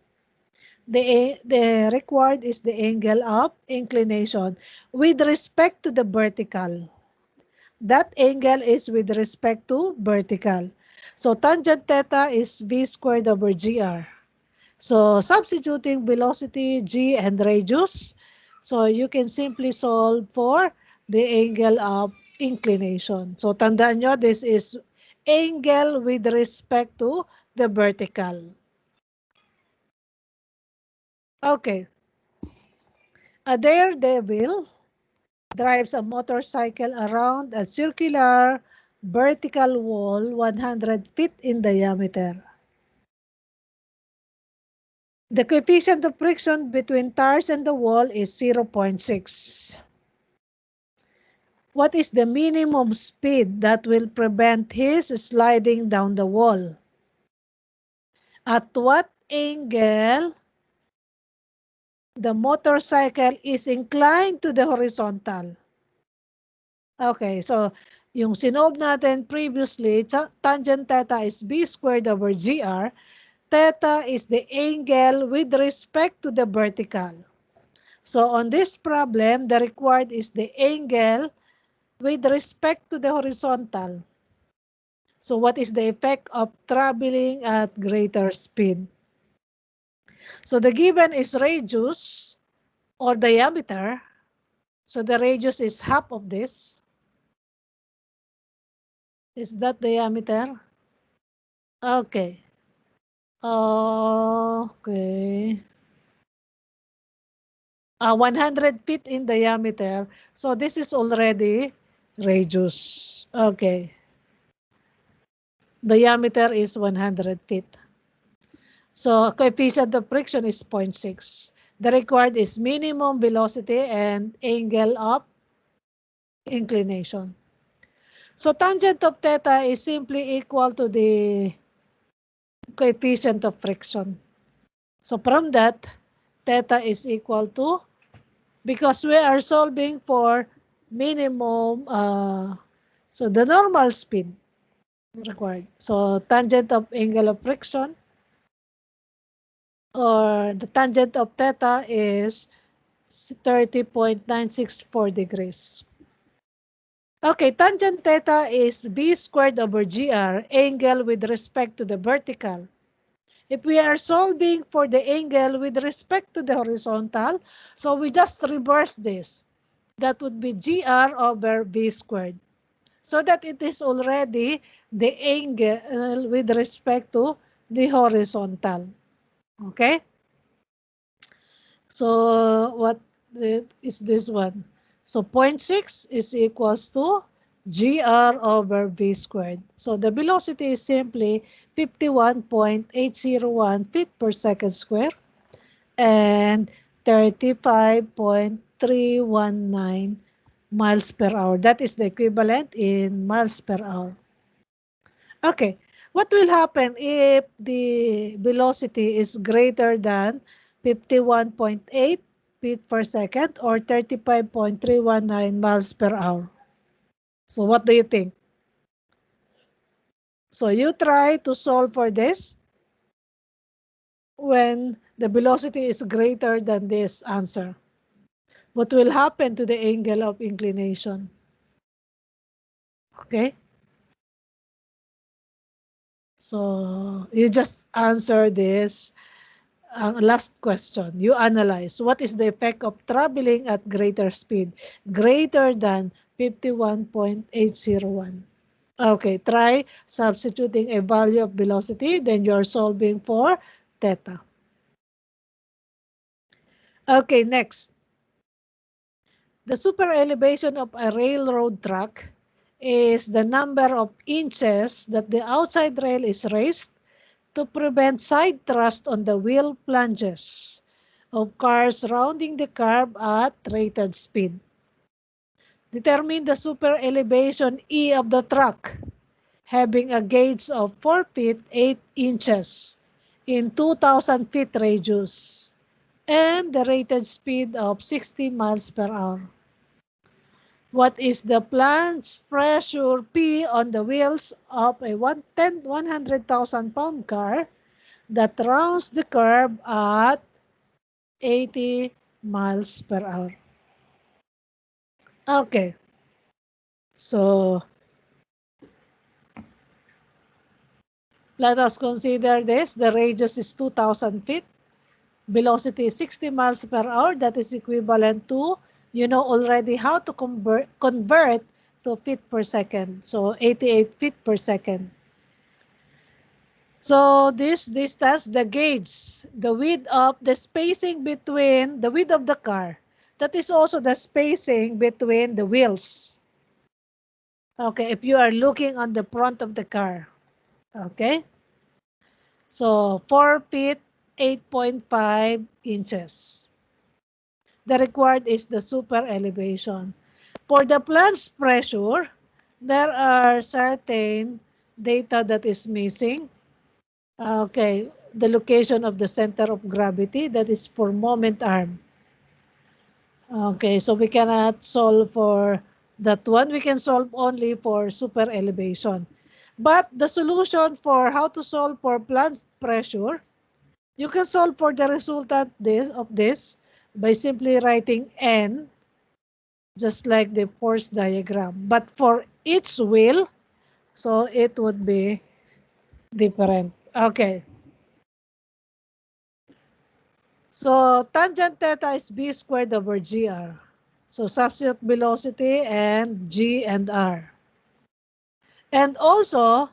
The required is the angle of inclination with respect to the vertical. That angle is with respect to vertical. So tangent theta is v squared over gr. So substituting velocity, g, and radius, so you can simply solve for the angle of inclination. So tandaan nyo, this is angle with respect to the vertical. Okay. A daredevil drives a motorcycle around a circular vertical wall 100 feet in diameter. The coefficient of friction between tires and the wall is 0.6. What is the minimum speed that will prevent his sliding down the wall? At what angle the motorcycle is inclined to the horizontal? Okay, so yung sinolve natin previously, tangent theta is b squared over gr. Theta is the angle with respect to the vertical. So on this problem, the required is the angle with respect to the horizontal. So what is the effect of traveling at greater speed? So the given is radius or diameter. So the radius is half of this. Is that diameter? Okay. Okay. 100 feet in diameter. So this is already radius. Okay. Diameter is 100 feet. So coefficient of friction is 0.6. The required is minimum velocity and angle of inclination. So tangent of theta is simply equal to the coefficient of friction. So from that, theta is equal to, because we are solving for minimum, so the normal speed required. So tangent of angle of friction or the tangent of theta is 30.964 degrees. Okay, tangent theta is b squared over gr, angle with respect to the vertical. If we are solving for the angle with respect to the horizontal, so we just reverse this. That would be gr over b squared. So that it is already the angle with respect to the horizontal. Okay? So what is this one? So 0.6 is equals to gr over v squared. So the velocity is simply 51.801 feet per second square and 35.319 miles per hour. That is the equivalent in miles per hour. Okay, what will happen if the velocity is greater than 51.8 feet per second or 35.319 miles per hour? So what do you think? So you try to solve for this when the velocity is greater than this answer. What will happen to the angle of inclination? Okay? So you just answer this last question. You analyze what is the effect of traveling at greater speed, greater than 51.801. Okay, try substituting a value of velocity, then you're solving for theta. Okay, next. The super elevation of a railroad track is the number of inches that the outside rail is raised to prevent side thrust on the wheel plunges of cars rounding the curve at rated speed. Determine the super elevation E of the truck having a gauge of 4 feet 8 inches in 2,000 feet radius and the rated speed of 60 miles per hour. What is the planned pressure P on the wheels of a 100,000 pound car that rounds the curve at 80 miles per hour? Okay, so let us consider this. The radius is 2,000 feet. Velocity is 60 miles per hour. That is equivalent to, you know already how to convert to feet per second. So 88 feet per second. So this distance, the gauge, the width of the spacing between the width of the car. That is also the spacing between the wheels. Okay, if you are looking on the front of the car. Okay. So 4 feet 8.5 inches. The required is the super elevation. For the plunge pressure, there are certain data that is missing. Okay, the location of the center of gravity, that is for moment arm. Okay, so we cannot solve for that one. We can solve only for super elevation. But the solution for how to solve for plunge pressure, you can solve for the resultant of this by simply writing N, just like the force diagram. But for each wheel, so it would be different. Okay. So tangent theta is b squared over gr. So substitute velocity and g and r. And also,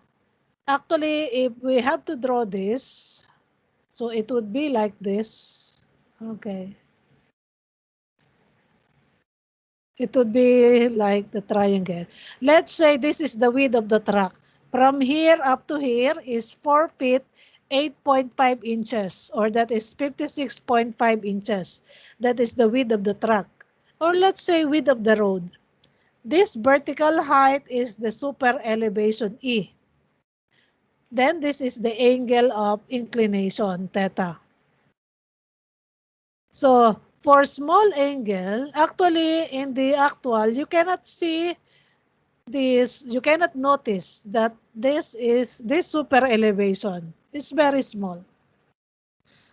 actually, if we have to draw this, so it would be like this. Okay. It would be like the triangle. Let's say this is the width of the track. From here up to here is 4 feet 8.5 inches, or that is 56.5 inches. That is the width of the track. Or let's say width of the road. This vertical height is the super elevation E. Then this is the angle of inclination, theta. So for small angle, actually in the actual, you cannot see this, you cannot notice that this super elevation. It's very small.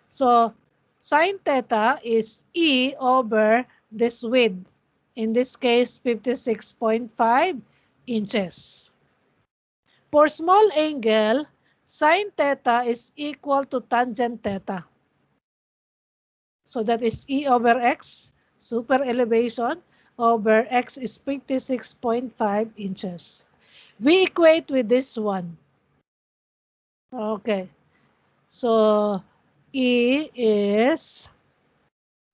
So sine theta is E over this width. In this case, 56.5 inches. For small angle, sine theta is equal to tangent theta. So that is E over X, super elevation, over X is 56.5 inches. We equate with this one. Okay. So E is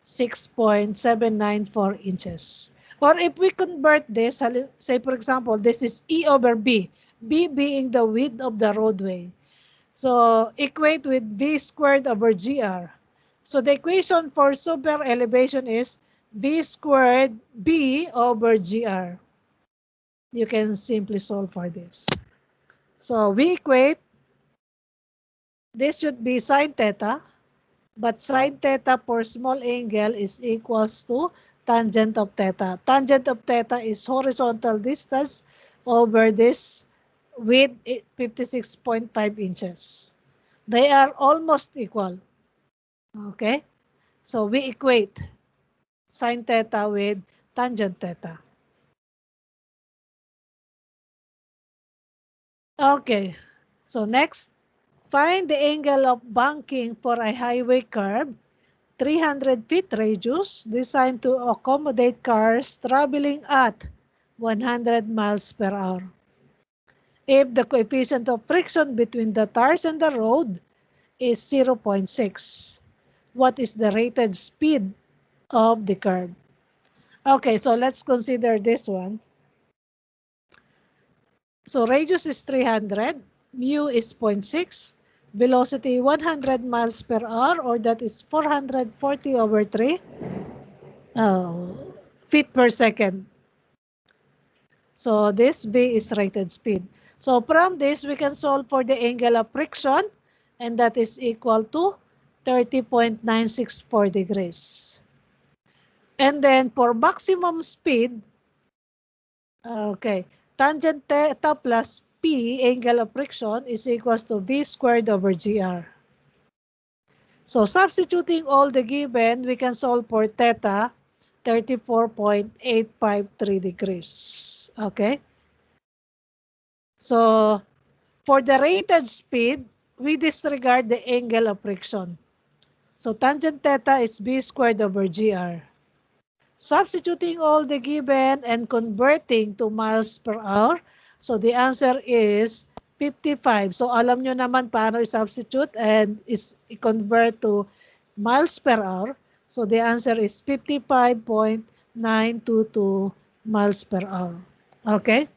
6.794 inches. Or if we convert this, say for example, this is E over B, B being the width of the roadway. So equate with V squared over GR. So the equation for super elevation is V squared B over GR. You can simply solve for this. So we equate, this should be sine theta, but sine theta for small angle is equals to tangent of theta. Tangent of theta is horizontal distance over this width 56.5 inches. They are almost equal. Okay? So we equate sine theta with tangent theta. Okay. So next, find the angle of banking for a highway curve 300 feet radius designed to accommodate cars traveling at 100 miles per hour. If the coefficient of friction between the tires and the road is 0.6, what is the rated speed of the curve? Okay, so let's consider this one. So radius is 300, mu is 0.6, velocity 100 miles per hour, or that is 440 over 3 feet per second. So this V is rated speed. So from this, we can solve for the angle of friction, and that is equal to 30.964 degrees. And then for maximum speed, okay, tangent theta plus P, angle of friction, is equals to V squared over GR. So substituting all the given, we can solve for theta, 34.853 degrees. Okay? So for the rated speed, we disregard the angle of friction. So tangent theta is B squared over GR. Substituting all the given and converting to miles per hour, so the answer is 55. So alam nyo naman paano i-substitute and i-convert to miles per hour. So the answer is 55.922 miles per hour. Okay?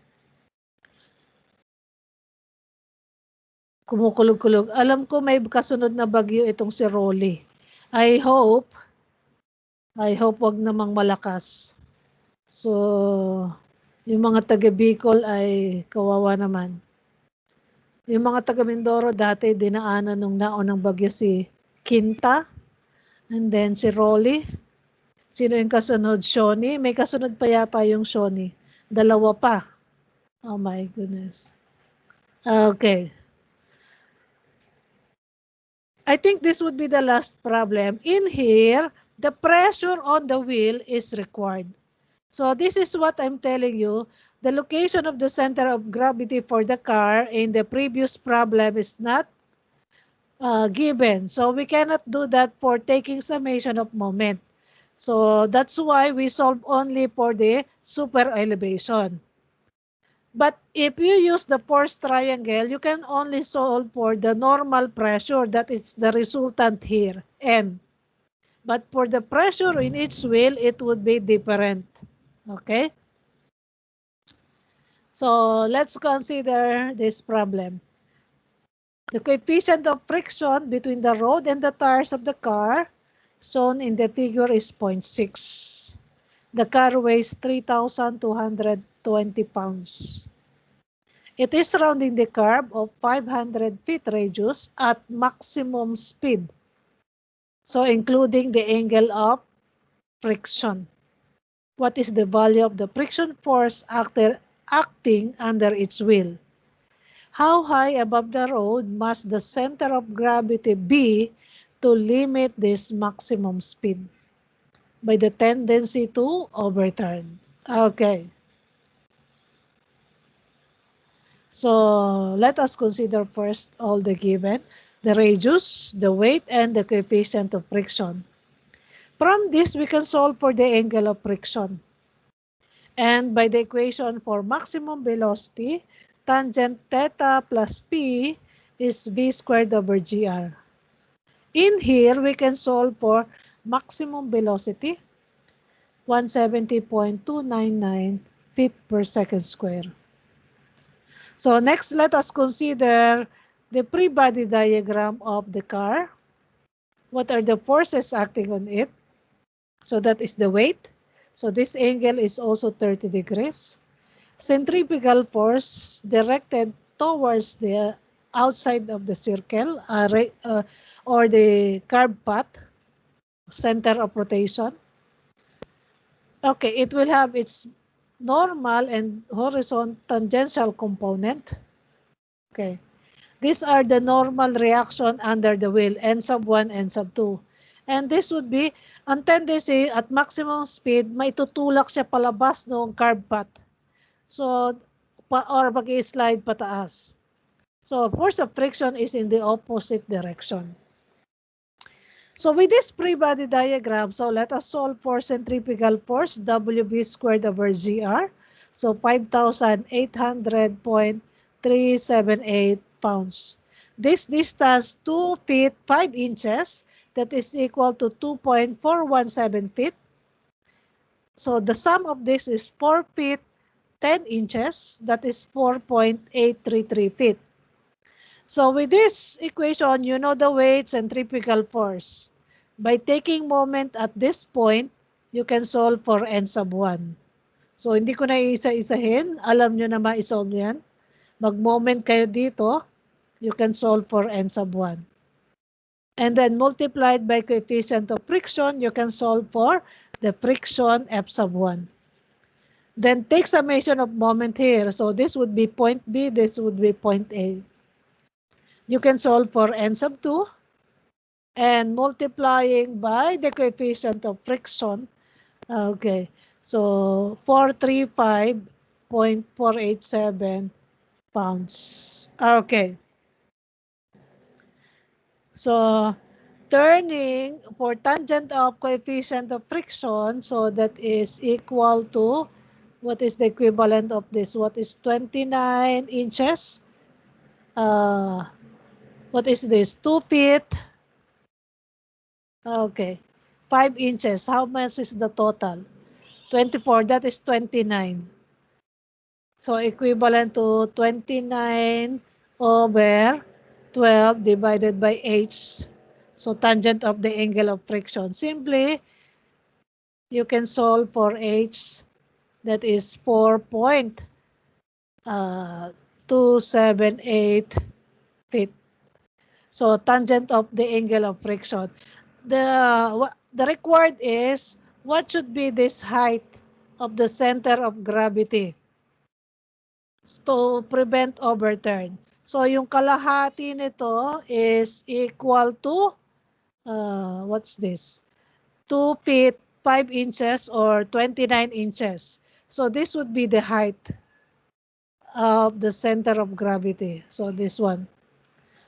Kumukulog-kulog. Alam ko may kasunod na bagyo itong si Rolly. I hope, I hope wag namang malakas. So, yung mga taga Bicol ay kawawa naman. Yung mga taga Mindoro dati dinaanan nung naunang bagyo si Kinta, and then si Rolly. Sino yung kasunod? Shoni. May kasunod pa yata yung Shoni. Dalawa pa. Oh my goodness. Okay. I think this would be the last problem. In here, the pressure on the wheel is required. So this is what I'm telling you. The location of the center of gravity for the car in the previous problem is not given. So we cannot do that for taking summation of moment. So that's why we solve only for the super elevation. But if you use the force triangle, you can only solve for the normal pressure that is the resultant here, N. But for the pressure in each wheel, it would be different. Okay? So let's consider this problem. The coefficient of friction between the road and the tires of the car shown in the figure is 0.6. The car weighs 3,220 pounds. It is surrounding the curve of 500 feet radius at maximum speed. So including the angle of friction. What is the value of the friction force acting under its wheel? How high above the road must the center of gravity be to limit this maximum speed? By the tendency to overturn. Okay. So let us consider first all the given, the radius, the weight, and the coefficient of friction. From this, we can solve for the angle of friction. And by the equation for maximum velocity, tangent theta plus P is V squared over GR. In here, we can solve for maximum velocity, 170.299 feet per second square. So next, let us consider the free body diagram of the car. What are the forces acting on it? So that is the weight. So this angle is also 30 degrees. Centrifugal force directed towards the outside of the circle or the curved path, center of rotation. Okay, it will have its normal and horizontal tangential component. Okay, these are the normal reaction under the wheel, N sub 1, N sub 2. And this would be, ang tendency at maximum speed, may tutulak siya palabas ng curved path. So, or mag-i-slide pataas. So, force of friction is in the opposite direction. So, with this free body diagram, so let us solve for centrifugal force, WB squared over GR. So, 5,800.378 pounds. This distance, 2 feet 5 inches, that is equal to 2.417 feet. So, the sum of this is 4 feet 10 inches, that is 4.833 feet. So with this equation, you know the weight, centrifugal force. By taking moment at this point, you can solve for n sub 1. So hindi ko na isa-isahin, alam nyo na ma-solve yan. Mag-moment kayo dito, you can solve for n sub 1. And then multiplied by coefficient of friction, you can solve for the friction F sub 1. Then take summation of moment here. So this would be point B, this would be point A. You can solve for n sub 2 and multiplying by the coefficient of friction. Okay, so 435.487 pounds. Okay. So turning for tangent of coefficient of friction, so that is equal to, what is the equivalent of this? What is 29 inches? What is this? 2 feet. Okay. 5 inches. How much is the total? 24. That is 29. So equivalent to 29 over 12 divided by h. So tangent of the angle of friction. Simply, you can solve for h. That is 4.278 feet. So tangent of the angle of friction. The required is, what should be this height of the center of gravity to prevent overturn? So yung kalahati nito is equal to, what's this? 2 feet 5 inches or 29 inches. So this would be the height of the center of gravity. So this one.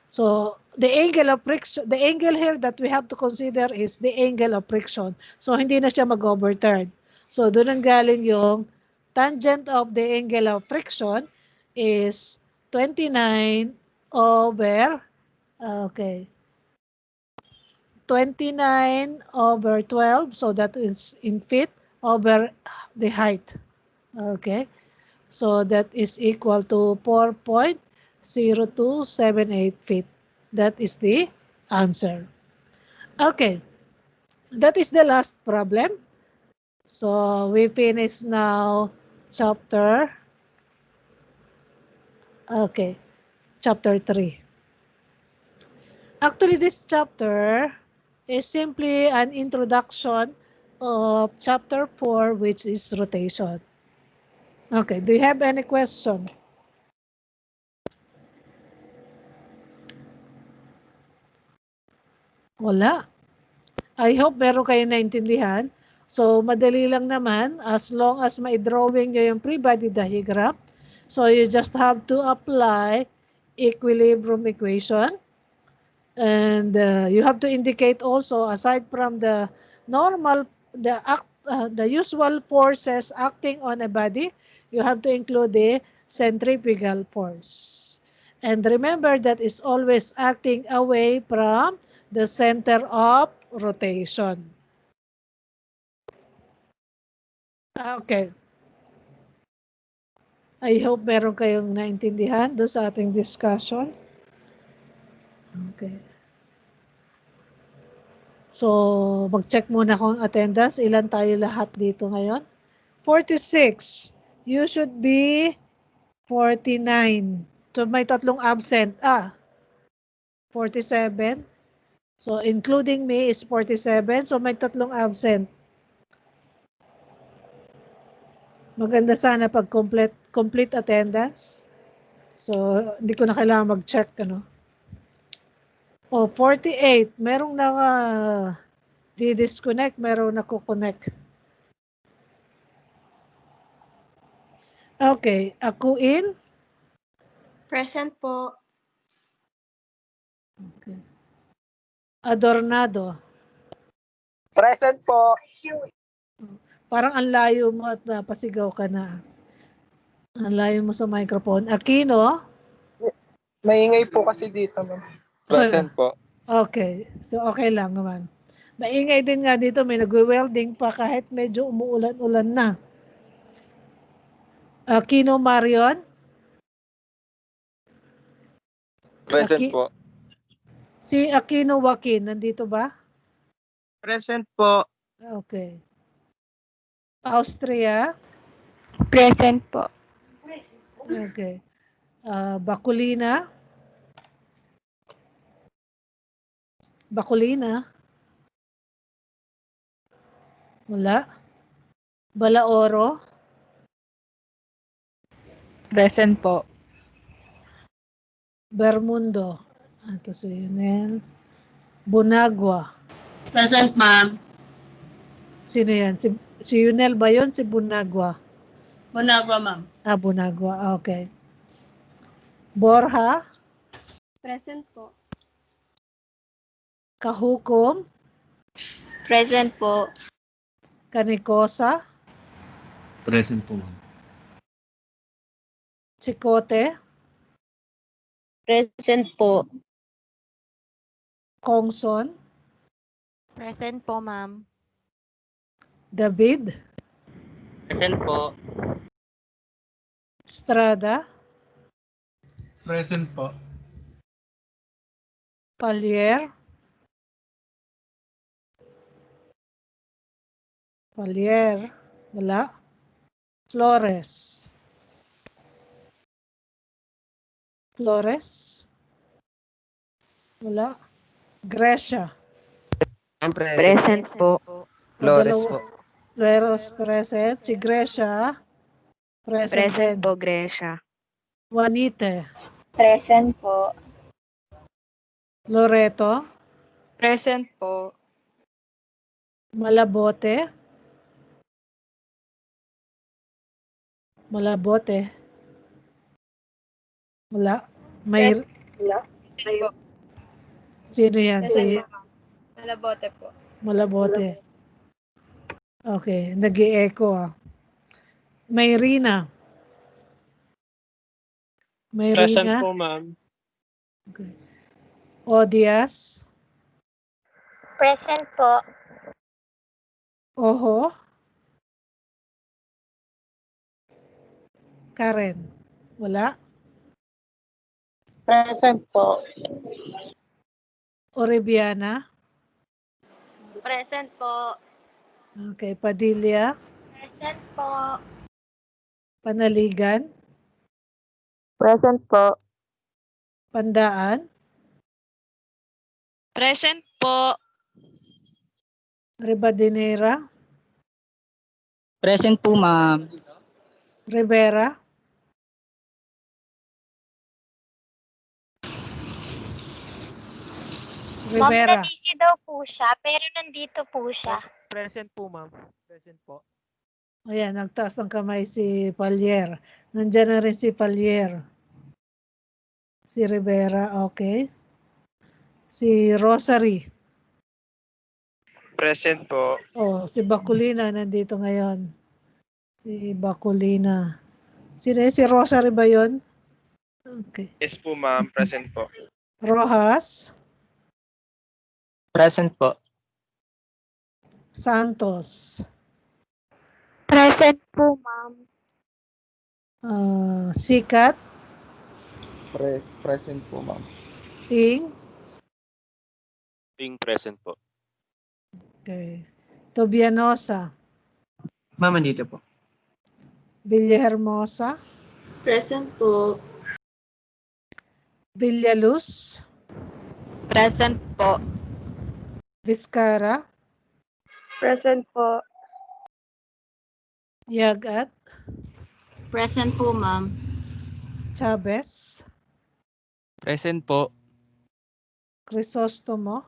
So the angle of friction, the angle here that we have to consider is the angle of friction. So hindi na siya mag-overturn. So doon ang galing yung tangent of the angle of friction is 29 over, okay, 29 over 12. So that is in feet over the height. Okay. So that is equal to 4.0278 feet. That is the answer. Okay, that is the last problem. So we finish now chapter, okay, chapter 3. Actually, this chapter is simply an introduction of chapter 4, which is rotation. Okay, do you have any question? Wala. I hope meron kayo naintindihan. So, madali lang naman as long as ma-drawing nyo yung free body diagram. So, you just have to apply equilibrium equation. And you have to indicate also, aside from the normal, the usual forces acting on a body, you have to include the centrifugal force. And remember that is always acting away from the center of rotation. Okay. I hope meron kayong naintindihan doon sa ating discussion. Okay. So, mag-check muna kung attendance. Ilan tayo lahat dito ngayon? 46. You should be 49. So, may tatlong absent. 47. So, including me is 47. So, may tatlong absent. Maganda sana pag complete attendance. So, hindi ko na kailangan mag-check, ano. 48. Merong di-disconnect, merong nako-connect. Okay, Akuin. Present po. Okay. Adornado. Present po. Parang ang layo mo at napasigaw ka na. Ang layo mo sa microphone. Aquino? Maingay po kasi dito, ma'am. Present po. Okay. So, okay lang naman. Maingay din nga dito. May nagwe-welding pa kahit medyo umuulan-ulan na. Aquino Marion? Present Aki- po. Si Aquino Joaquin, nandito ba? Present po. Okay. Austria? Present po. Okay. Baculina? Baculina? Wala. Balaoro? Present po. Bermundo? Ito si Yunel. Bunagua? Present, ma'am. Sino yan? Si Yunel ba yun? Si Bunagua? Managwa, ma'am. Bunagua. Okay. Borja? Present po. Kahukom? Present po. Kanicosa? Present po, ma'am. Chikote? Present po. Kongson? Present po, ma'am. David? Present po. Estrada? Present po. Palier? Palier? Wala. Flores? Flores? Wala. Grecia? Present po. Flores po. Flores present. Si Grecia? Present din. po, Gresha. Juanite? Present po. Loreto? Present po. Malabote? Malabote? Wala. May... Present po. Sino yan? Si Malabote po. Malabote. Okay. Nag-i-echo Mayrina? Present Mayrina? po, ma'am. Okay. Odias? Present po. Oho? Karen? Wala. Present po. Orebiana? Present po. Okay. Padilla? Present po. Panaligan? Present po. Pandaan? Present po. Ribadenera? Present po, ma'am. Rivera? Ma'am, Rivera? busy daw po siya, pero nandito po siya. Present po, ma'am. Present po. Ayan, nagtaas ng kamay si Palier. Nandiyan na rin si Palier. Si Rivera, okay. Si Rosary. Present po. Oh, si Baculina nandito ngayon. Si Baculina. Si Rosary ba yun? Okay. Yes po, ma'am. Present po. Rojas. Present po. Santos. Present po, ma'am. Sikat. Present po, ma'am. Ting. Being present po. Okay. Tobianosa. Ma'am, andito po. Villahermosa. Present po. Villaluz. Present po. Vizcara. Present po. Yagat. Present po, ma'am. Chavez. Present po. Crisostomo.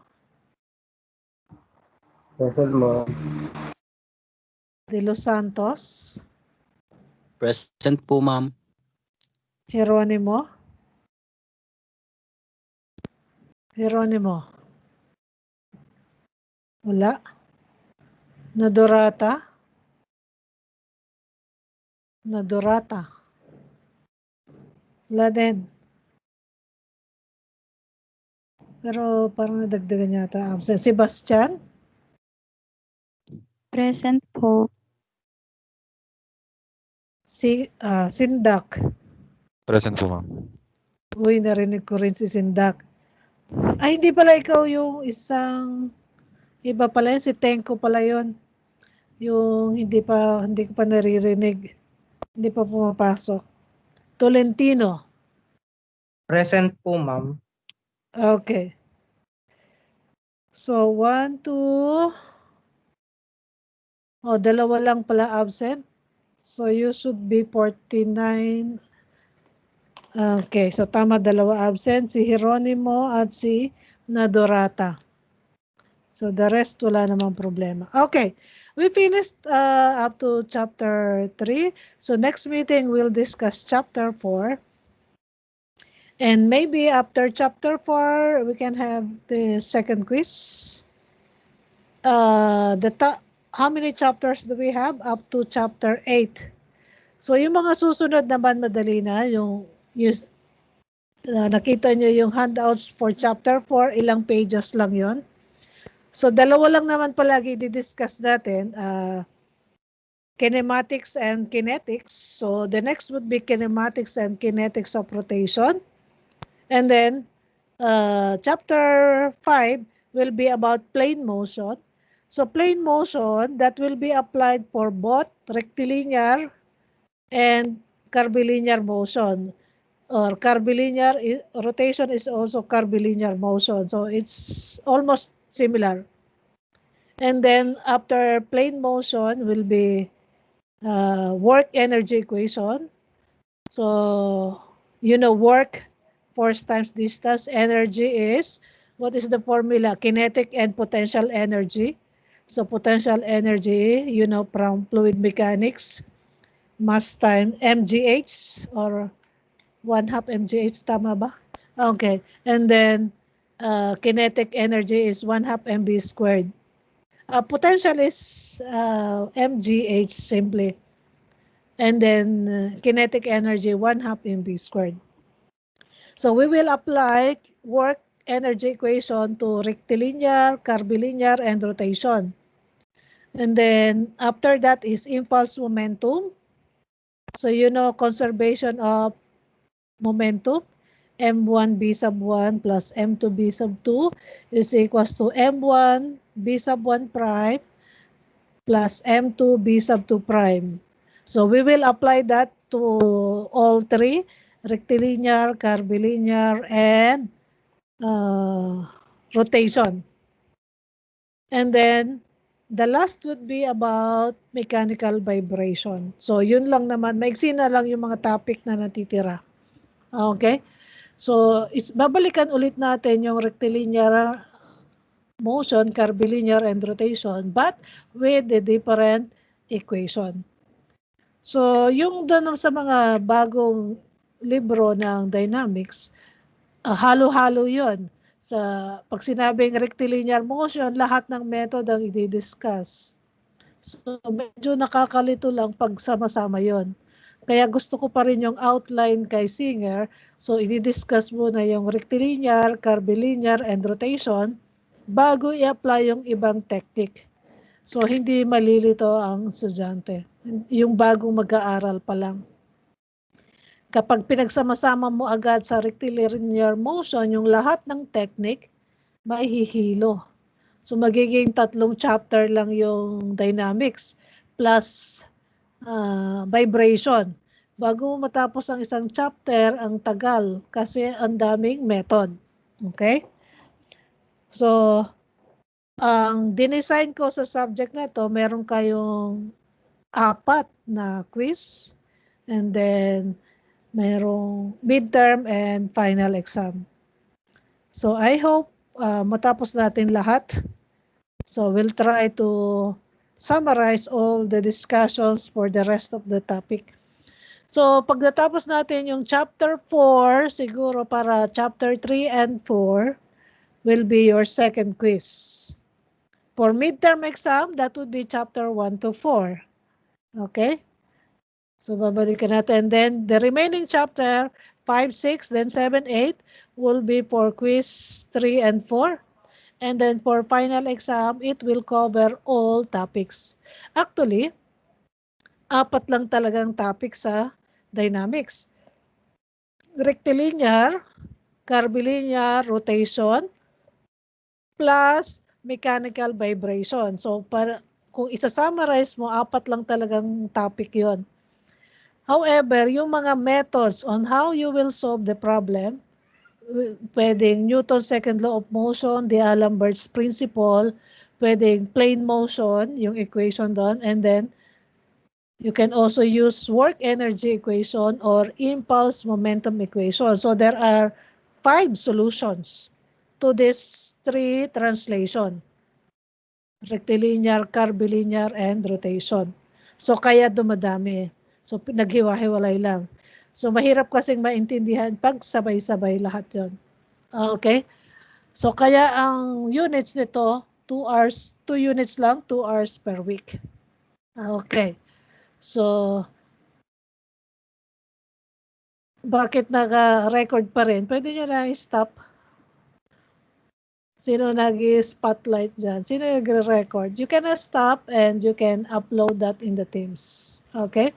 Present mo. De Los Santos. Present po, ma'am. Jeronimo. Jeronimo. Wala. Nadorata. Nadorata. Wala din. Pero parang nadagdagan yata absent. Sebastian. Present po. Sindak. Present po, ma'am. Uy, narinig ko rin si Sindak. Ay, hindi pala ikaw yung isang, iba pala yun, si Tenko pala yun. Yung hindi ko pa naririnig. Hindi pa pumapasok. Tolentino. Present po, ma'am. Okay. So, 1, 2. Oh, dalawa lang pala absent. So, you should be 49. Okay, so tama, dalawa absent. Si Jeronimo at si Nadorata. So, the rest, wala namang problema. Okay, we finished up to chapter 3. So, next meeting, we'll discuss chapter 4. And maybe after chapter 4, we can have the second quiz. How many chapters do we have? Up to chapter 8. So, yung mga susunod naman, madali na. Nakita nyo yung handouts for chapter 4, ilang pages lang yon. So, dalawa lang naman palagi di-discuss natin. Kinematics and kinetics. So, the next would be kinematics and kinetics of rotation. And then, chapter 5 will be about plane motion. So, plane motion, that will be applied for both rectilinear and curvilinear motion. Or curvilinear rotation is also curvilinear motion. So, it's almost similar. And then, after plane motion will be work energy equation. So, work force times distance, energy is, what is the formula? Kinetic and potential energy. So, potential energy, from fluid mechanics, mass time mgh or 1/2 mgh, tama ba? Okay, and then kinetic energy is 1/2 mv squared. Potential is mgh simply. And then kinetic energy 1/2 mv squared. So we will apply work energy equation to rectilinear, curvilinear, and rotation. And then after that is impulse momentum. So conservation of momentum. M1 B sub 1 plus M2 B sub 2 is equals to M1 B sub 1 prime plus M2 B sub 2 prime. So we will apply that to all three, rectilinear, curvilinear, and rotation. And then, the last would be about mechanical vibration. So, yun lang naman. Maiksi na lang yung mga topic na natitira. Okay? So, babalikan ulit natin yung rectilinear motion, curvilinear, and rotation, but with the different equation. So, yung doon sa mga bagong libro ng dynamics, halo-halo yun. Pag sinabing rectilinear motion, lahat ng method ang i-discuss. So, medyo nakakalito lang pag sama-sama yon. Kaya gusto ko pa rin yung outline kay Singer. So, i-discuss muna yung rectilinear, curvilinear, and rotation bago i-apply yung ibang technique. So, hindi malilito ang estudyante. Yung bagong mag-aaral pa lang. Kapag pinagsama-sama mo agad sa rectilinear motion, yung lahat ng technique, mahihilo. So, magiging 3 chapter lang yung dynamics plus vibration. Bago matapos ang isang chapter, ang tagal kasi ang daming method. Okay? So, ang dinesign ko sa subject na to, meron kayong 4 na quiz and then merong midterm and final exam. So I hope matapos natin lahat. So we'll try to summarize all the discussions for the rest of the topic. So pag natapos natin yung chapter 4, siguro para chapter 3 and 4 will be your second quiz. For midterm exam, that would be chapter 1 to 4. Okay? So, babalikan natin. And then, the remaining chapter, 5, 6, then 7, 8, will be for quiz 3 and 4. And then, for final exam, it will cover all topics. Actually, apat lang talagang topic sa dynamics. Rectilinear, curvilinear, rotation, plus mechanical vibration. So, kung isa-summarize mo, apat lang talagang topic yon. However, yung mga methods on how you will solve the problem, pwedeng Newton's second law of motion, D'Alembert's principle, pwedeng plane motion, yung equation doon, and then you can also use work energy equation or impulse momentum equation. So there are 5 solutions to this 3 translation: rectilinear, curvilinear, and rotation. So kaya dumadami. So naghiwa-hiwalay lang. So mahirap kasing maintindihan pag sabay-sabay lahat yon. Okay? So kaya ang units nito, 2 hours, 2 units lang, 2 hours per week. Okay. So bakit naka-record pa rin? Pwede nyo na i-stop. Sino nag-spotlight dyan? Sino nag-record? You can stop and you can upload that in the Teams. Okay?